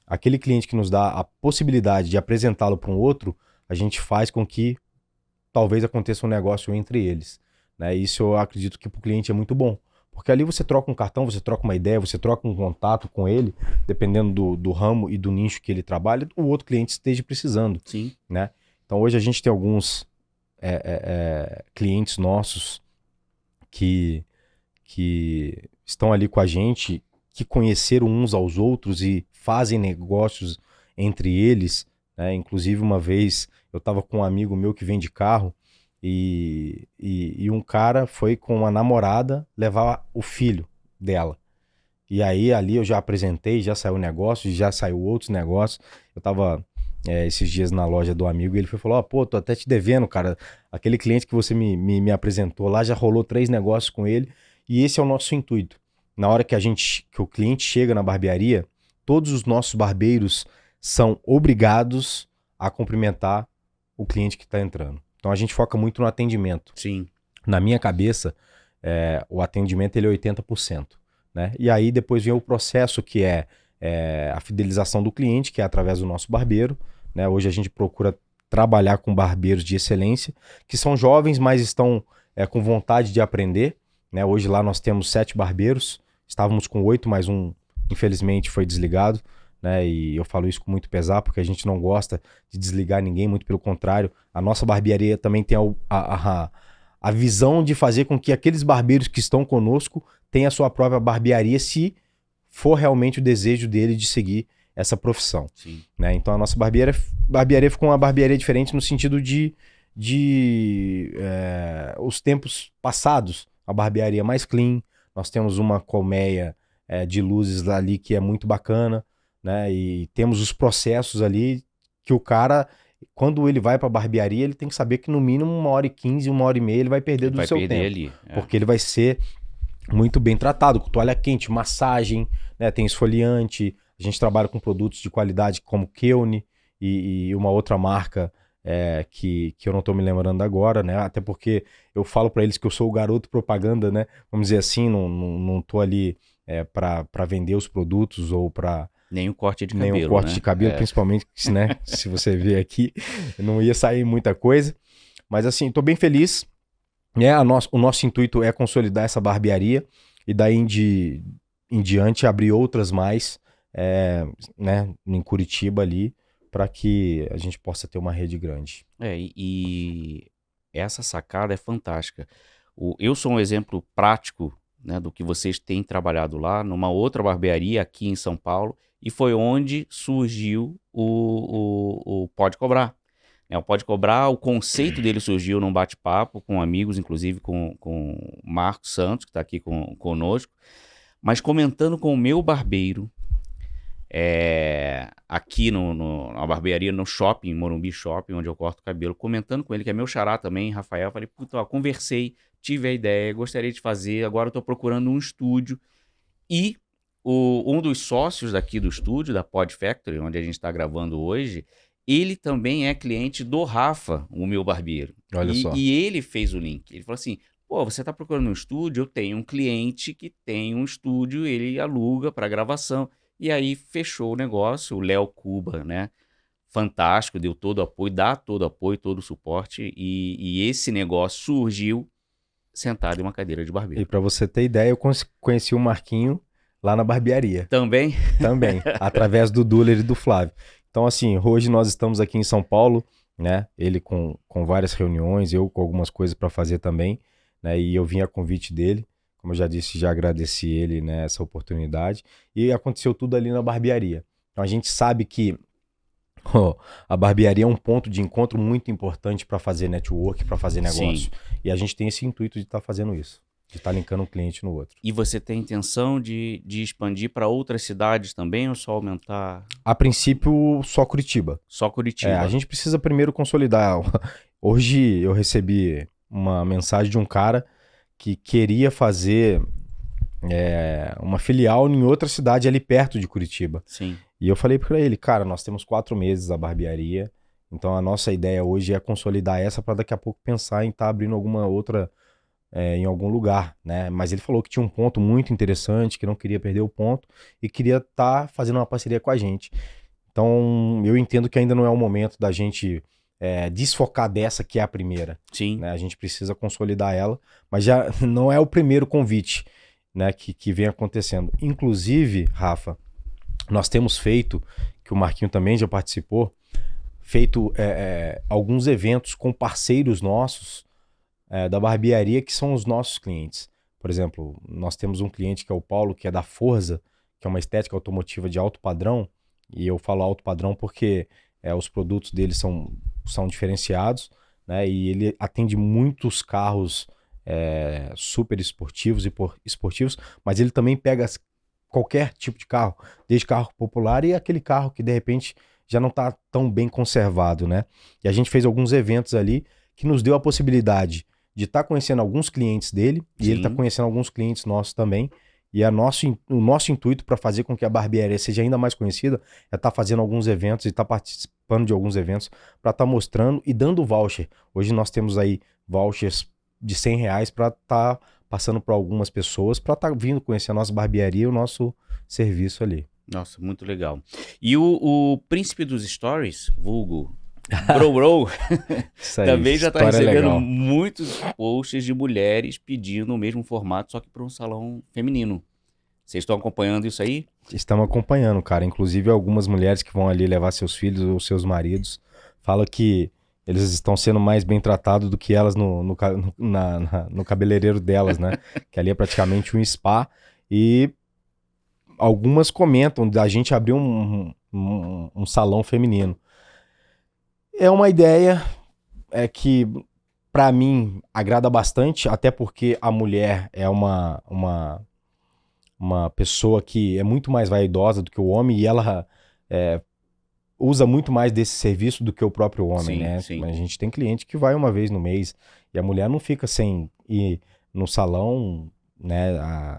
aquele cliente que nos dá a possibilidade de apresentá-lo para um outro, a gente faz com que talvez aconteça um negócio entre eles, né? Isso eu acredito que para o cliente é muito bom. Porque ali você troca um cartão, você troca uma ideia, você troca um contato com ele, dependendo do ramo e do nicho que ele trabalha, o outro cliente esteja precisando. Sim. Né? Então hoje a gente tem alguns clientes nossos que estão ali com a gente, que conheceram uns aos outros e fazem negócios entre eles, né? Inclusive uma vez eu estava com um amigo meu que vende carro, e um cara foi com uma namorada levar o filho dela. E aí ali eu já apresentei, já saiu negócio, já saiu outros negócios. Eu tava esses dias na loja do amigo e ele falou, pô, tô até te devendo, cara. Aquele cliente que você me apresentou lá, já rolou 3 negócios com ele. E esse é o nosso intuito. Na hora que o cliente chega na barbearia, todos os nossos barbeiros são obrigados a cumprimentar o cliente que está entrando. Então a gente foca muito no atendimento. Sim. Na minha cabeça, o atendimento ele é 80%. Né? E aí depois vem o processo que é a fidelização do cliente, que é através do nosso barbeiro. Né? Hoje a gente procura trabalhar com barbeiros de excelência, que são jovens, mas estão com vontade de aprender. Né? Hoje lá nós temos 7 barbeiros, estávamos com 8, mas um infelizmente foi desligado. Né? E eu falo isso com muito pesar, porque a gente não gosta de desligar ninguém, muito pelo contrário. A nossa barbearia também tem a visão de fazer com que aqueles barbeiros que estão conosco tenham a sua própria barbearia, se for realmente o desejo dele de seguir essa profissão. Sim. Né? Então a nossa barbearia ficou uma barbearia diferente no sentido de os tempos passados. A barbearia mais clean, nós temos uma colmeia de luzes ali que é muito bacana. Né? E temos os processos ali que o cara, quando ele vai para a barbearia, ele tem que saber que no mínimo 1h15, 1h30 ele vai perder do seu tempo. Ali. Porque ele vai ser muito bem tratado, com toalha quente, massagem, né? Tem esfoliante. A gente trabalha com produtos de qualidade como Keone e uma outra marca que eu não estou me lembrando agora, né? Até porque eu falo para eles que eu sou o garoto propaganda, né? Vamos dizer assim, não tô ali para vender os produtos ou para... Nem o corte de cabelo, Nem o corte de cabelo, principalmente, né? Se você ver aqui, não ia sair muita coisa. Mas assim, tô bem feliz. O nosso intuito é consolidar essa barbearia e daí em diante abrir outras mais, né? Em Curitiba ali, para que a gente possa ter uma rede grande. E essa sacada é fantástica. Eu sou um exemplo prático, né, do que vocês têm trabalhado lá, numa outra barbearia aqui em São Paulo, e foi onde surgiu o Pode Cobrar. O Pode Cobrar, o conceito dele surgiu num bate-papo com amigos, inclusive com o Marcos Santos, que está aqui conosco, mas comentando com o meu barbeiro, aqui na barbearia, no shopping, Morumbi Shopping, onde eu corto o cabelo, comentando com ele, que é meu xará também, Rafael, falei, puta, conversei, tive a ideia, gostaria de fazer, agora eu tô procurando um estúdio. E um dos sócios daqui do estúdio, da Pod Factory, onde a gente está gravando hoje, ele também é cliente do Rafa, o meu barbeiro. Olha só. E ele fez o link. Ele falou assim, pô, você tá procurando um estúdio? Eu tenho um cliente que tem um estúdio, ele aluga para gravação. E aí fechou o negócio, o Léo Cuba, né? Fantástico, deu todo o apoio, dá todo o apoio, todo o suporte. E esse negócio surgiu sentado em uma cadeira de barbeiro. E para você ter ideia, eu conheci o Marquinho lá na barbearia. Também? Também, através do Duller e do Flávio. Então, assim, hoje nós estamos aqui em São Paulo, né? Ele com várias reuniões, eu com algumas coisas para fazer também, né? E eu vim a convite dele, como eu já disse, já agradeci ele, né, essa oportunidade. E aconteceu tudo ali na barbearia. Então a gente sabe que a barbearia é um ponto de encontro muito importante para fazer network, para fazer negócio. Sim. E a gente tem esse intuito de estar fazendo isso, de estar linkando um cliente no outro. E você tem intenção de expandir para outras cidades também ou só aumentar A princípio, só Curitiba. só Curitiba? A gente precisa primeiro consolidar. Hoje eu recebi uma mensagem de um cara que queria fazer uma filial em outra cidade ali perto de Curitiba. Sim. E eu falei para ele, cara, nós temos 4 meses a barbearia, então a nossa ideia hoje é consolidar essa para daqui a pouco pensar em estar abrindo alguma outra em algum lugar, né? Mas ele falou que tinha um ponto muito interessante, que não queria perder o ponto e queria estar fazendo uma parceria com a gente. Então eu entendo que ainda não é o momento da gente desfocar dessa que é a primeira. Sim. Né? A gente precisa consolidar ela, mas já não é o primeiro convite, né, que vem acontecendo. Inclusive, Rafa, nós temos feito, que o Marquinho também já participou, feito alguns eventos com parceiros nossos da barbearia que são os nossos clientes. Por exemplo, nós temos um cliente que é o Paulo, que é da Forza, que é uma estética automotiva de alto padrão, e eu falo alto padrão porque os produtos dele são diferenciados, né, e ele atende muitos carros super esportivos e esportivos, mas ele também pega qualquer tipo de carro, desde carro popular e aquele carro que de repente já não está tão bem conservado, né? E a gente fez alguns eventos ali que nos deu a possibilidade de estar conhecendo alguns clientes dele e ele está conhecendo alguns clientes nossos também. E o nosso intuito para fazer com que a barbearia seja ainda mais conhecida é estar fazendo alguns eventos e estar participando de alguns eventos para estar mostrando e dando voucher. Hoje nós temos aí vouchers de R$100 para estar passando para algumas pessoas para estar vindo conhecer a nossa barbearia e o nosso serviço ali. Nossa, muito legal. E o príncipe dos stories, vulgo Bro, Isso aí, também já está história recebendo legal. muitos posts de mulheres pedindo o mesmo formato, só que para um salão feminino. Vocês estão acompanhando isso aí? Estamos acompanhando, cara. Inclusive algumas mulheres que vão ali levar seus filhos ou seus maridos falam que eles estão sendo mais bem tratados do que elas no cabeleireiro delas, né? Que ali é praticamente um spa. E algumas comentam da gente abrir um salão feminino. É uma ideia que, para mim, agrada bastante, até porque a mulher é uma pessoa que é muito mais vaidosa do que o homem e ela usa muito mais desse serviço do que o próprio homem, Sim, né? sim. A gente tem cliente que vai uma vez no mês e a mulher não fica sem ir no salão, né,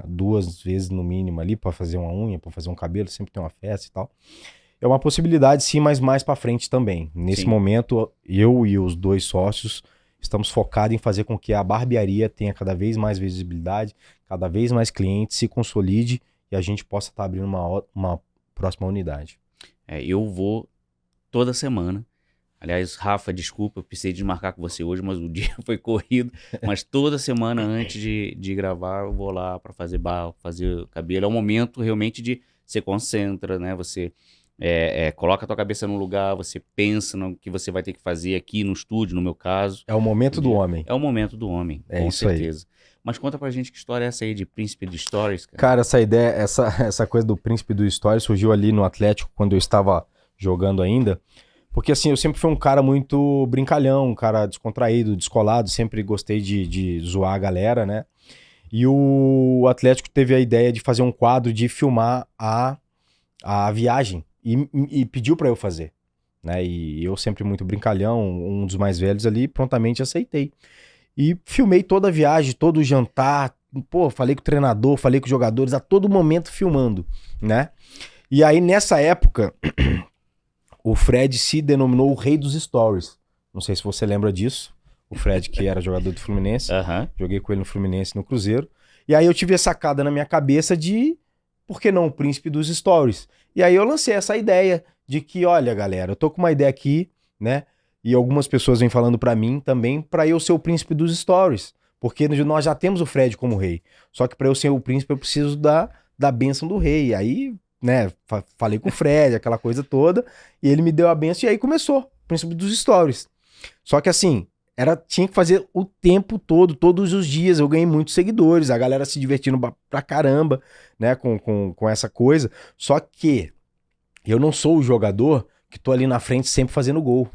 2 vezes no mínimo ali para fazer uma unha, para fazer um cabelo, sempre tem uma festa e tal. É uma possibilidade sim, mas mais para frente também. Nesse Sim. momento, eu e os 2 sócios estamos focados em fazer com que a barbearia tenha cada vez mais visibilidade, cada vez mais clientes, se consolide e a gente possa estar abrindo uma próxima unidade. Eu vou toda semana. Aliás, Rafa, desculpa, eu precisei desmarcar com você hoje, mas o dia foi corrido. Mas toda semana antes de gravar, eu vou lá para fazer barro, fazer cabelo. É um momento realmente de você concentra, né? Você coloca a tua cabeça no lugar, você pensa no que você vai ter que fazer aqui no estúdio, no meu caso. É o momento do homem. É o momento do homem, É com isso aí. certeza. Mas conta pra gente que história é essa aí de príncipe de stories, cara. Cara, essa ideia, essa coisa do príncipe do story surgiu ali no Atlético quando eu estava jogando ainda. Porque assim, eu sempre fui um cara muito brincalhão, um cara descontraído, descolado, sempre gostei de zoar a galera, né? E o Atlético teve a ideia de fazer um quadro de filmar a viagem e pediu pra eu fazer, né? E eu sempre muito brincalhão, um dos mais velhos ali, prontamente aceitei. E filmei toda a viagem, todo o jantar, falei com o treinador, falei com os jogadores, a todo momento filmando, né? E aí nessa época, o Fred se denominou o rei dos stories. Não sei se você lembra disso. O Fred, que era jogador do Fluminense. Aham. Joguei com ele no Fluminense e no Cruzeiro. E aí eu tive a sacada na minha cabeça de, por que não, o príncipe dos stories? E aí eu lancei essa ideia de que, olha, galera, eu tô com uma ideia aqui, né? E algumas pessoas vêm falando pra mim também pra eu ser o príncipe dos stories. Porque nós já temos o Fred como rei. Só que pra eu ser o príncipe eu preciso da bênção do rei. Aí, né, falei com o Fred, aquela coisa toda. E ele me deu a bênção e aí começou o príncipe dos stories. Só que assim, tinha que fazer o tempo todo, todos os dias. Eu ganhei muitos seguidores, a galera se divertindo pra caramba, né, com essa coisa. Só que Eu não sou o jogador que tô ali na frente sempre fazendo gol.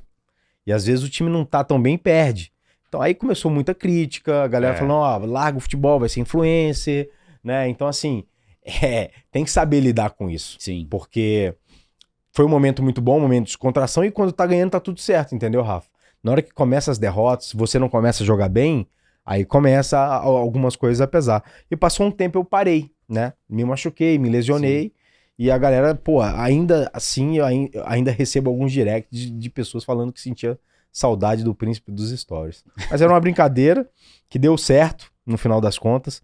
E às vezes o time não tá tão bem e perde. Então aí começou muita crítica, a galera falando, ó, larga o futebol, vai ser influencer, né? Então assim, tem que saber lidar com isso. Sim. Porque foi um momento muito bom, um momento de descontração, e quando tá ganhando tá tudo certo, entendeu, Rafa? Na hora que começa as derrotas, se você não começa a jogar bem, aí começa algumas coisas a pesar. E passou um tempo eu parei, né? Me machuquei, me lesionei. Sim. E a galera, pô, ainda assim, eu ainda recebo alguns directs de pessoas falando que sentia saudade do Príncipe dos Stories. Mas era uma brincadeira que deu certo, no final das contas,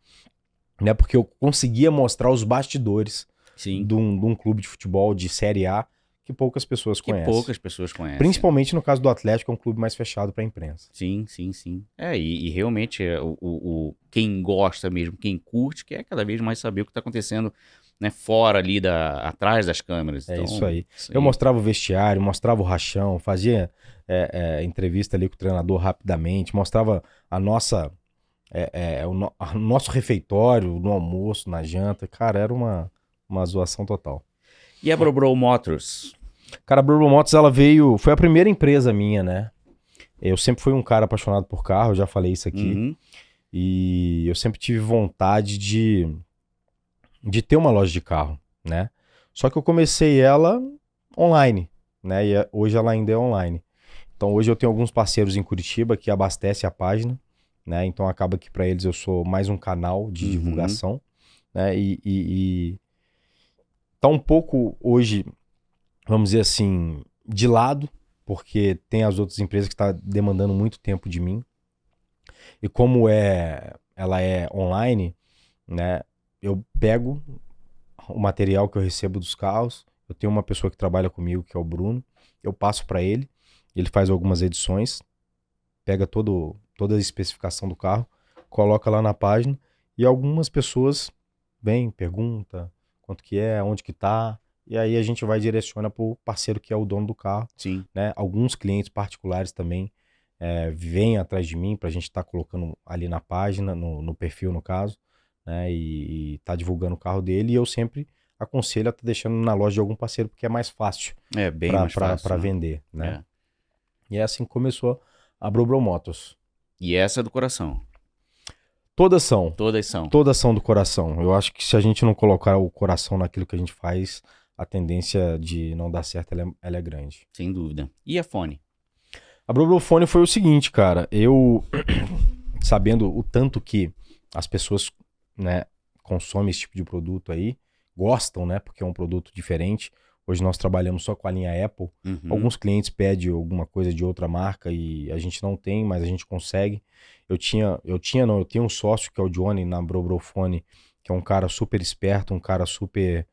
né? Porque eu conseguia mostrar os bastidores de um clube de futebol de Série A que poucas pessoas conhecem. Principalmente no caso do Atlético, é um clube mais fechado para a imprensa. Sim. E realmente quem gosta mesmo, quem curte, quer cada vez mais saber o que está acontecendo, né, fora ali, atrás das câmeras. Então, isso aí. Eu mostrava o vestiário, mostrava o rachão, fazia entrevista ali com o treinador rapidamente, mostrava o nosso refeitório no almoço, na janta. Cara, era uma zoação total. E a Brobro Motors? Cara, a Brobro Motors, ela foi a primeira empresa minha, né? Eu sempre fui um cara apaixonado por carro, eu já falei isso aqui. E eu sempre tive vontade de ter uma loja de carro, né? Só que eu comecei ela online, né? E hoje ela ainda é online. Então hoje eu tenho alguns parceiros em Curitiba que abastecem a página, né? Então acaba que para eles eu sou mais um canal de divulgação, né? E tá um pouco hoje, vamos dizer assim, de lado, porque tem as outras empresas que estão demandando muito tempo de mim. E como ela é online, né? Eu pego o material que eu recebo dos carros, eu tenho uma pessoa que trabalha comigo, que é o Bruno, eu passo para ele faz algumas edições, pega toda a especificação do carro, coloca lá na página, e algumas pessoas vêm, perguntam quanto que é, onde que tá, e aí a gente vai e direciona pro parceiro que é o dono do carro. Sim. Né? Alguns clientes particulares também vêm atrás de mim pra gente estar colocando ali na página, no perfil no caso, né? E tá divulgando o carro dele, e eu sempre aconselho a estar deixando na loja de algum parceiro, porque é mais fácil. É bem mais fácil para vender, né? E é assim que começou a Brobro Motors. E essa é do coração? Todas são. Todas são do coração. Eu acho que se a gente não colocar o coração naquilo que a gente faz, a tendência de não dar certo ela é grande. Sem dúvida. E a Fone? A Brobro Fone foi o seguinte, cara. Eu, sabendo o tanto que as pessoas, né, consomem esse tipo de produto aí, gostam, né, porque é um produto diferente. Hoje nós trabalhamos só com a linha Apple. Alguns clientes pedem alguma coisa de outra marca e a gente não tem, mas a gente consegue. Eu tenho um sócio que é o Johnny na Brobrofone, que é um cara super esperto, um cara super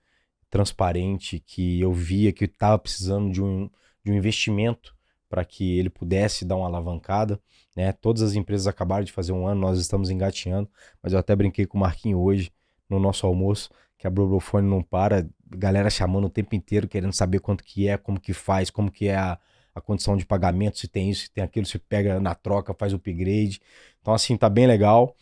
transparente, que eu via que estava precisando de um investimento para que ele pudesse dar uma alavancada, né? Todas as empresas acabaram de fazer um ano, nós estamos engatinhando, mas eu até brinquei com o Marquinho hoje no nosso almoço, que a Brobrofone não para, galera chamando o tempo inteiro, querendo saber quanto que é, como que faz, como que é a condição de pagamento, se tem isso, se tem aquilo, se pega na troca, faz o upgrade. Então assim, tá bem legal.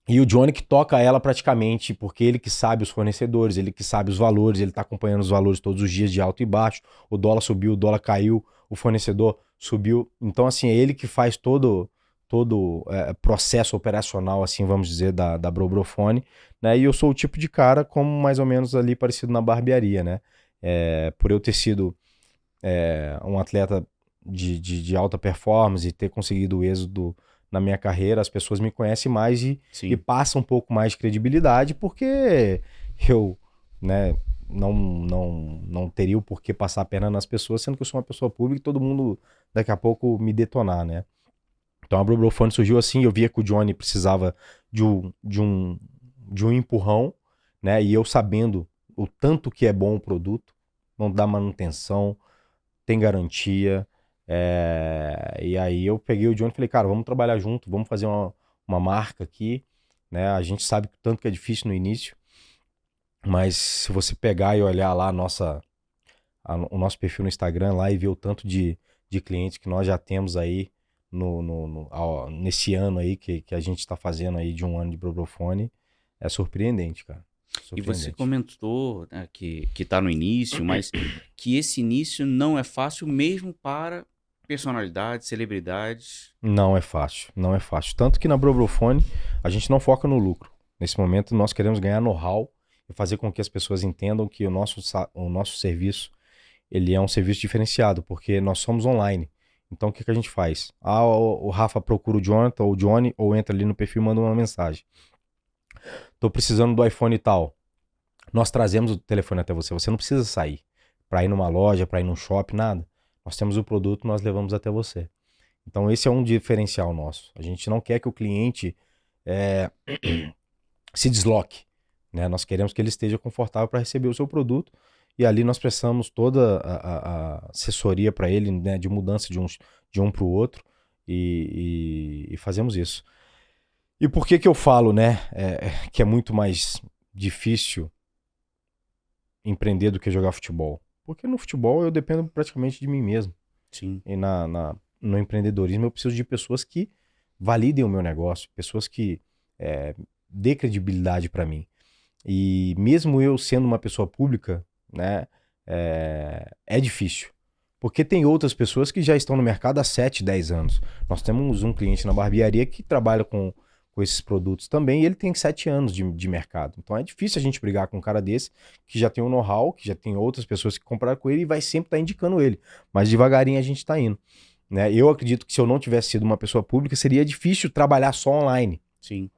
E o Johnny que toca ela praticamente, porque ele que sabe os fornecedores, ele que sabe os valores, ele tá acompanhando os valores todos os dias de alto e baixo, o dólar subiu, o dólar caiu, o fornecedor subiu. Então assim, é ele que faz todo processo operacional, assim, vamos dizer, da Brobrofone, né? E eu sou o tipo de cara como mais ou menos ali parecido na barbearia, né? Por eu ter sido um atleta de alta performance e ter conseguido o êxito na minha carreira, as pessoas me conhecem mais e passam um pouco mais de credibilidade, porque eu, né, não teria o porquê passar a perna nas pessoas, sendo que eu sou uma pessoa pública e todo mundo daqui a pouco me detonar, né? Então a Brobrofone surgiu assim, eu via que o Johnny precisava de um empurrão, né? E eu sabendo o tanto que é bom o produto, não dá manutenção, tem garantia. E aí eu peguei o Johnny e falei, cara, vamos trabalhar junto, vamos fazer uma marca aqui, né? A gente sabe o tanto que é difícil no início, mas se você pegar e olhar lá o nosso perfil no Instagram lá e ver o tanto de clientes que nós já temos aí nesse ano aí que a gente está fazendo aí de um ano de Brobrofone, é surpreendente, cara. E você surpreendente. comentou, né, que está no início, mas que esse início não é fácil mesmo para personalidades, celebridades. Não é fácil, não é fácil. Tanto que na Brobrofone a gente não foca no lucro. Nesse momento nós queremos ganhar know-how e fazer com que as pessoas entendam que o nosso serviço ele é um serviço diferenciado, porque nós somos online. Então o que a gente faz? O Rafa procura o Jonathan ou o Johnny ou entra ali no perfil e manda uma mensagem. Tô precisando do iPhone e tal. Nós trazemos o telefone até você. Você não precisa sair para ir numa loja, para ir num shopping, nada. Nós temos o produto, nós levamos até você. Então esse é um diferencial nosso. A gente não quer que o cliente se desloque, né? Nós queremos que ele esteja confortável para receber o seu produto e ali nós prestamos toda a assessoria para ele, né, de mudança de um para o outro e fazemos isso. E por que eu falo, né, que é muito mais difícil empreender do que jogar futebol? Porque no futebol eu dependo praticamente de mim mesmo. Sim. E no empreendedorismo eu preciso de pessoas que validem o meu negócio, pessoas que dê credibilidade para mim. E mesmo eu sendo uma pessoa pública, né, é difícil. Porque tem outras pessoas que já estão no mercado há 7, 10 anos. Nós temos um cliente na barbearia que trabalha com esses produtos também, e ele tem 7 anos de mercado. Então é difícil a gente brigar com um cara desse, que já tem um know-how, que já tem outras pessoas que compraram com ele e vai sempre estar indicando ele. Mas devagarinho a gente está indo, né? Eu acredito que se eu não tivesse sido uma pessoa pública, seria difícil trabalhar só online. Sim.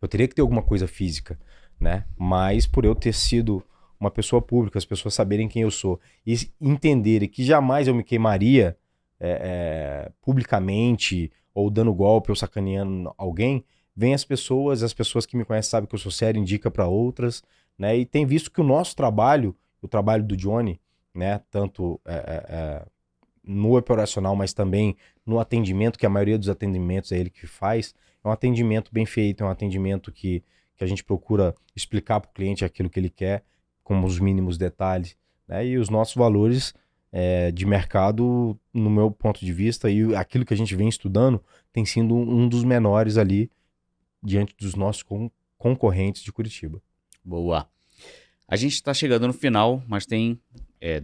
Eu teria que ter alguma coisa física, né? Mas por eu ter sido uma pessoa pública, as pessoas saberem quem eu sou e entenderem que jamais eu me queimaria publicamente ou dando golpe ou sacaneando alguém, vem as pessoas que me conhecem sabem que eu sou sério, indica para outras, né? E tem visto que o nosso trabalho, o trabalho do Johnny, né? Tanto no operacional, mas também no atendimento, que a maioria dos atendimentos é ele que faz, é um atendimento bem feito, é um atendimento que a gente procura explicar para o cliente aquilo que ele quer, com os mínimos detalhes, né? E os nossos valores de mercado, no meu ponto de vista, e aquilo que a gente vem estudando, tem sido um dos menores ali, diante dos nossos concorrentes de Curitiba. Boa. A gente está chegando no final, mas tem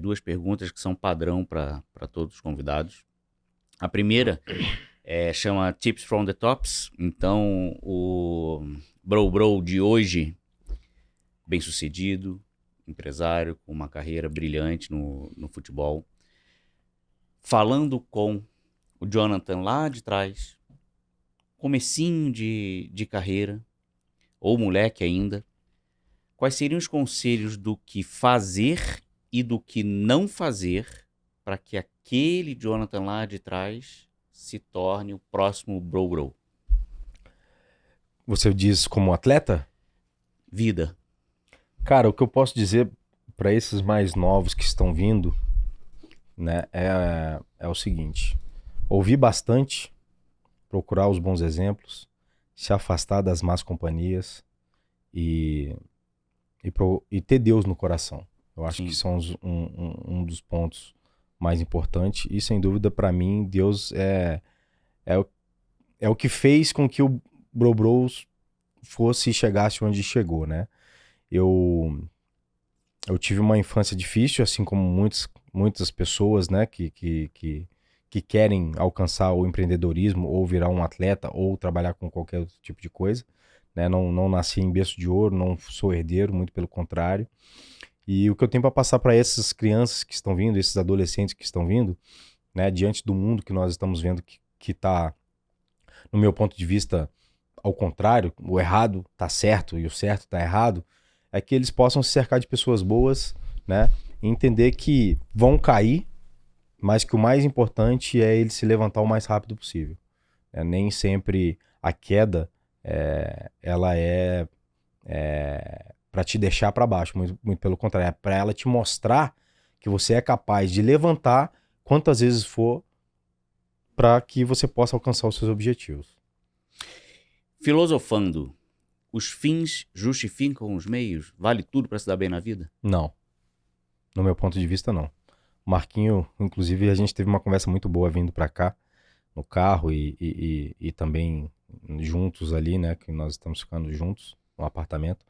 2 perguntas que são padrão para todos os convidados. A primeira chama Tips from the Tops. Então, o Bro de hoje, bem sucedido, empresário, com uma carreira brilhante no futebol, falando com o Jonathan lá de trás, comecinho de carreira, ou moleque ainda, quais seriam os conselhos do que fazer e do que não fazer para que aquele Jonathan lá de trás se torne o próximo Bro? Você diz como atleta? Vida. Cara, o que eu posso dizer para esses mais novos que estão vindo, né, é o seguinte: ouvir bastante, procurar os bons exemplos, se afastar das más companhias e ter Deus no coração. Eu acho Sim. que são um dos pontos mais importantes. E sem dúvida, para mim, Deus é o que fez com que o Bros fosse e chegasse onde chegou, né? Eu tive uma infância difícil, assim como muitas pessoas, né, que querem alcançar o empreendedorismo ou virar um atleta ou trabalhar com qualquer outro tipo de coisa, né? Não nasci em berço de ouro, não sou herdeiro, muito pelo contrário. E o que eu tenho para passar para essas crianças que estão vindo, esses adolescentes que estão vindo, né, diante do mundo que nós estamos vendo que está, no meu ponto de vista, ao contrário, o errado está certo e o certo está errado, é que eles possam se cercar de pessoas boas, né, e entender que vão cair, mas que o mais importante é ele se levantar o mais rápido possível. Nem sempre a queda ela é para te deixar para baixo, muito pelo contrário, é para ela te mostrar que você é capaz de levantar quantas vezes for para que você possa alcançar os seus objetivos. Filosofando, os fins justificam os meios? Vale tudo para se dar bem na vida? Não. No meu ponto de vista, não. Marquinho, inclusive, a gente teve uma conversa muito boa vindo para cá, no carro e também juntos ali, né, que nós estamos ficando juntos no apartamento.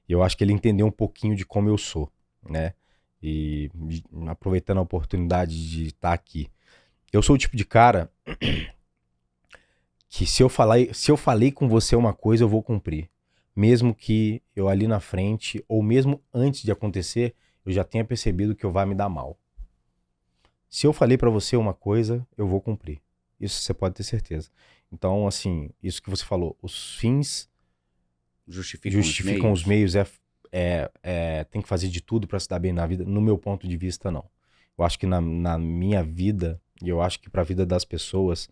E eu acho que ele entendeu um pouquinho de como eu sou, né? E aproveitando a oportunidade de estar aqui. Eu sou o tipo de cara que se eu falei com você uma coisa, eu vou cumprir. Mesmo que eu ali na frente, ou mesmo antes de acontecer, eu já tenha percebido que eu vai me dar mal. Se eu falei pra você uma coisa, eu vou cumprir. Isso você pode ter certeza. Então, assim, isso que você falou, os fins justificam os meios, tem que fazer de tudo pra se dar bem na vida. No meu ponto de vista, não. Eu acho que na minha vida, e eu acho que pra vida das pessoas,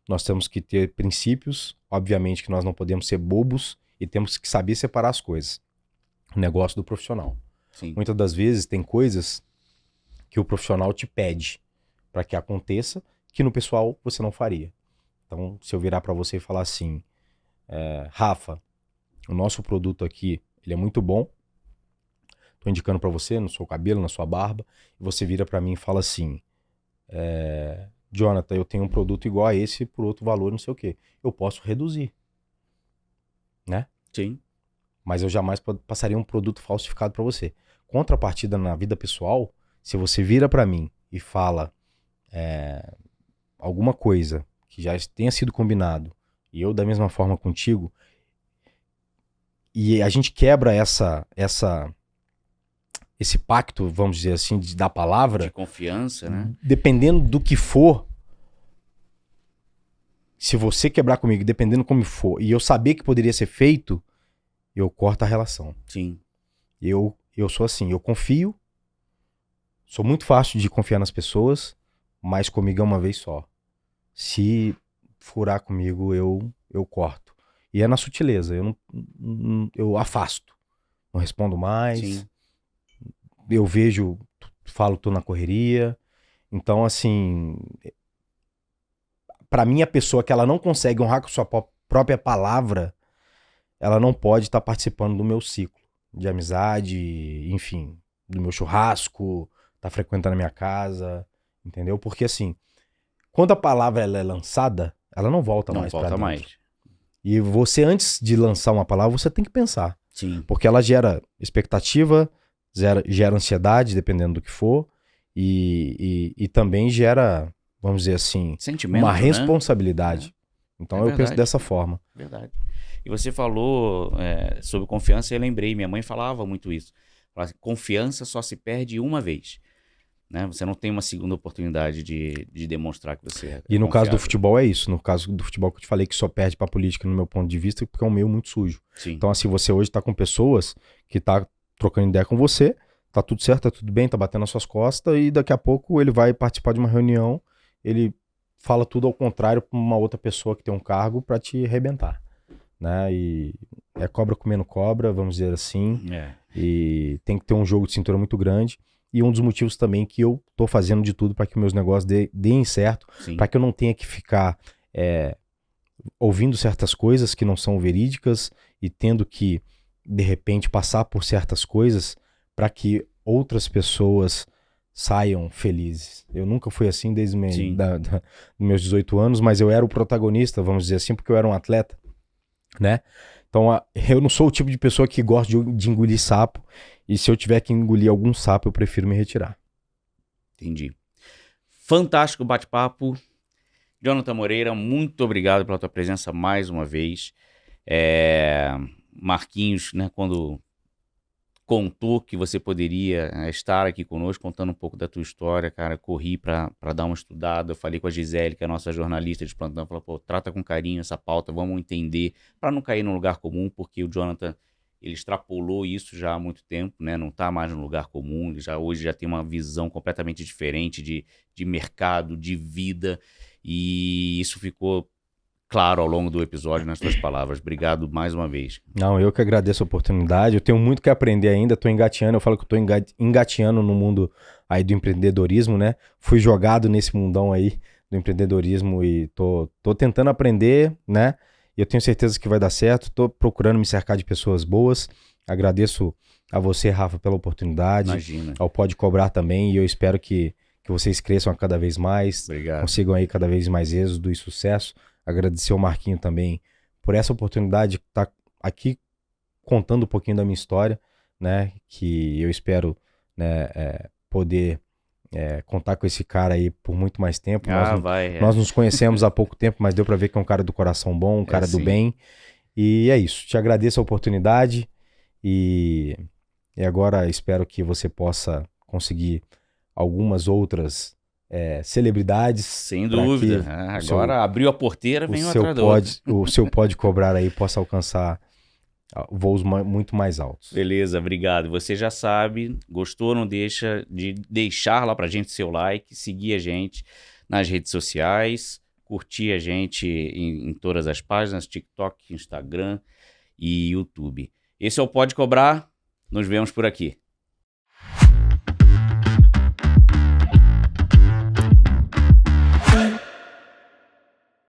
nós temos que ter princípios. Obviamente que nós não podemos ser bobos e temos que saber separar as coisas. O negócio do profissional. Sim. Muitas das vezes tem coisas que o profissional te pede para que aconteça, que no pessoal você não faria. Então, se eu virar para você e falar assim, Rafa, o nosso produto aqui, ele é muito bom, tô indicando para você no seu cabelo, na sua barba, e você vira para mim e fala assim, Jonathan, eu tenho um produto igual a esse por outro valor, não sei o quê. Eu posso reduzir, né? Sim. Mas eu jamais passaria um produto falsificado para você. Contrapartida na vida pessoal, se você vira para mim e fala alguma coisa que já tenha sido combinado e eu da mesma forma contigo, e a gente quebra esse pacto, vamos dizer assim, da palavra, De confiança, né? dependendo do que for, se você quebrar comigo, dependendo como for, e eu saber que poderia ser feito, eu corto a relação. Sim. Eu sou assim, eu confio, sou muito fácil de confiar nas pessoas, mas comigo é uma vez só. Se furar comigo, eu corto. E é na sutileza, eu afasto. Não respondo mais. Sim. Eu vejo, falo, tô na correria. Então, assim, pra mim, a pessoa que ela não consegue honrar com sua própria palavra, ela não pode estar participando do meu ciclo de amizade, enfim, do meu churrasco, tá frequentando a minha casa, entendeu? Porque, assim, quando a palavra ela é lançada, ela não volta mais pra dentro. Não volta mais. E você, antes de lançar uma palavra, você tem que pensar. Sim. Porque ela gera expectativa, gera ansiedade, dependendo do que for, e também gera, vamos dizer assim, Sentimento, uma né? responsabilidade. Então eu penso verdade. dessa forma. Verdade. E você falou sobre confiança, eu lembrei, minha mãe falava muito isso. Falava assim, confiança só se perde uma vez. Né? Você não tem uma segunda oportunidade de demonstrar que você é E no caso do confiável. futebol é isso. No caso do futebol que eu te falei que só perde pra política, no meu ponto de vista, porque é um meio muito sujo. Sim. Então, assim, você hoje tá com pessoas que tá trocando ideia com você, tá tudo certo, tá tudo bem, tá batendo nas suas costas, e daqui a pouco ele vai participar de uma reunião, ele fala tudo ao contrário pra uma outra pessoa que tem um cargo pra te arrebentar, né? E é cobra comendo cobra, vamos dizer assim, e tem que ter um jogo de cintura muito grande. E um dos motivos também que eu tô fazendo de tudo para que meus negócios deem certo, para que eu não tenha que ficar ouvindo certas coisas que não são verídicas e tendo que, de repente, passar por certas coisas para que outras pessoas saiam felizes. Eu nunca fui assim desde meus 18 anos, mas eu era o protagonista, vamos dizer assim, porque eu era um atleta, né? Então, eu não sou o tipo de pessoa que gosta de engolir sapo. E se eu tiver que engolir algum sapo, eu prefiro me retirar. Entendi. Fantástico bate-papo. Jonathan Moreira, muito obrigado pela tua presença mais uma vez. Marquinhos, né, quando contou que você poderia estar aqui conosco, contando um pouco da tua história, cara, corri pra dar uma estudada. Eu falei com a Gisele, que é a nossa jornalista de plantão, falou, pô, trata com carinho essa pauta, vamos entender, pra não cair num lugar comum, porque o Jonathan, ele extrapolou isso já há muito tempo, né? Não tá mais no lugar comum, ele hoje já tem uma visão completamente diferente de mercado, de vida, e isso ficou claro ao longo do episódio nas tuas palavras. Obrigado mais uma vez. Não, eu que agradeço a oportunidade. Eu tenho muito que aprender ainda, tô engateando. Eu falo que eu tô engateando no mundo aí do empreendedorismo, né? Fui jogado nesse mundão aí do empreendedorismo e tô tentando aprender, né? E eu tenho certeza que vai dar certo. Tô procurando me cercar de pessoas boas. Agradeço a você, Rafa, pela oportunidade. Imagina. Ao Pode Cobrar também. E eu espero que vocês cresçam a cada vez mais. Obrigado. Consigam aí cada vez mais êxito e sucesso. Agradecer ao Marquinho também por essa oportunidade de estar aqui contando um pouquinho da minha história, né? Que eu espero, né, poder contar com esse cara aí por muito mais tempo. Nós nos conhecemos há pouco tempo, mas deu pra ver que é um cara do coração bom, um cara do sim. bem. E é isso. Te agradeço a oportunidade e agora espero que você possa conseguir algumas outras celebridades. Sem pra dúvida. que Agora abriu a porteira, vem um atrás do outro. o seu Pode Cobrar aí possa alcançar voos muito mais altos. Beleza, obrigado. Você já sabe, gostou, não deixa de deixar lá pra gente seu like, seguir a gente nas redes sociais, curtir a gente em todas as páginas, TikTok, Instagram e YouTube. Esse é o Pode Cobrar, nos vemos por aqui.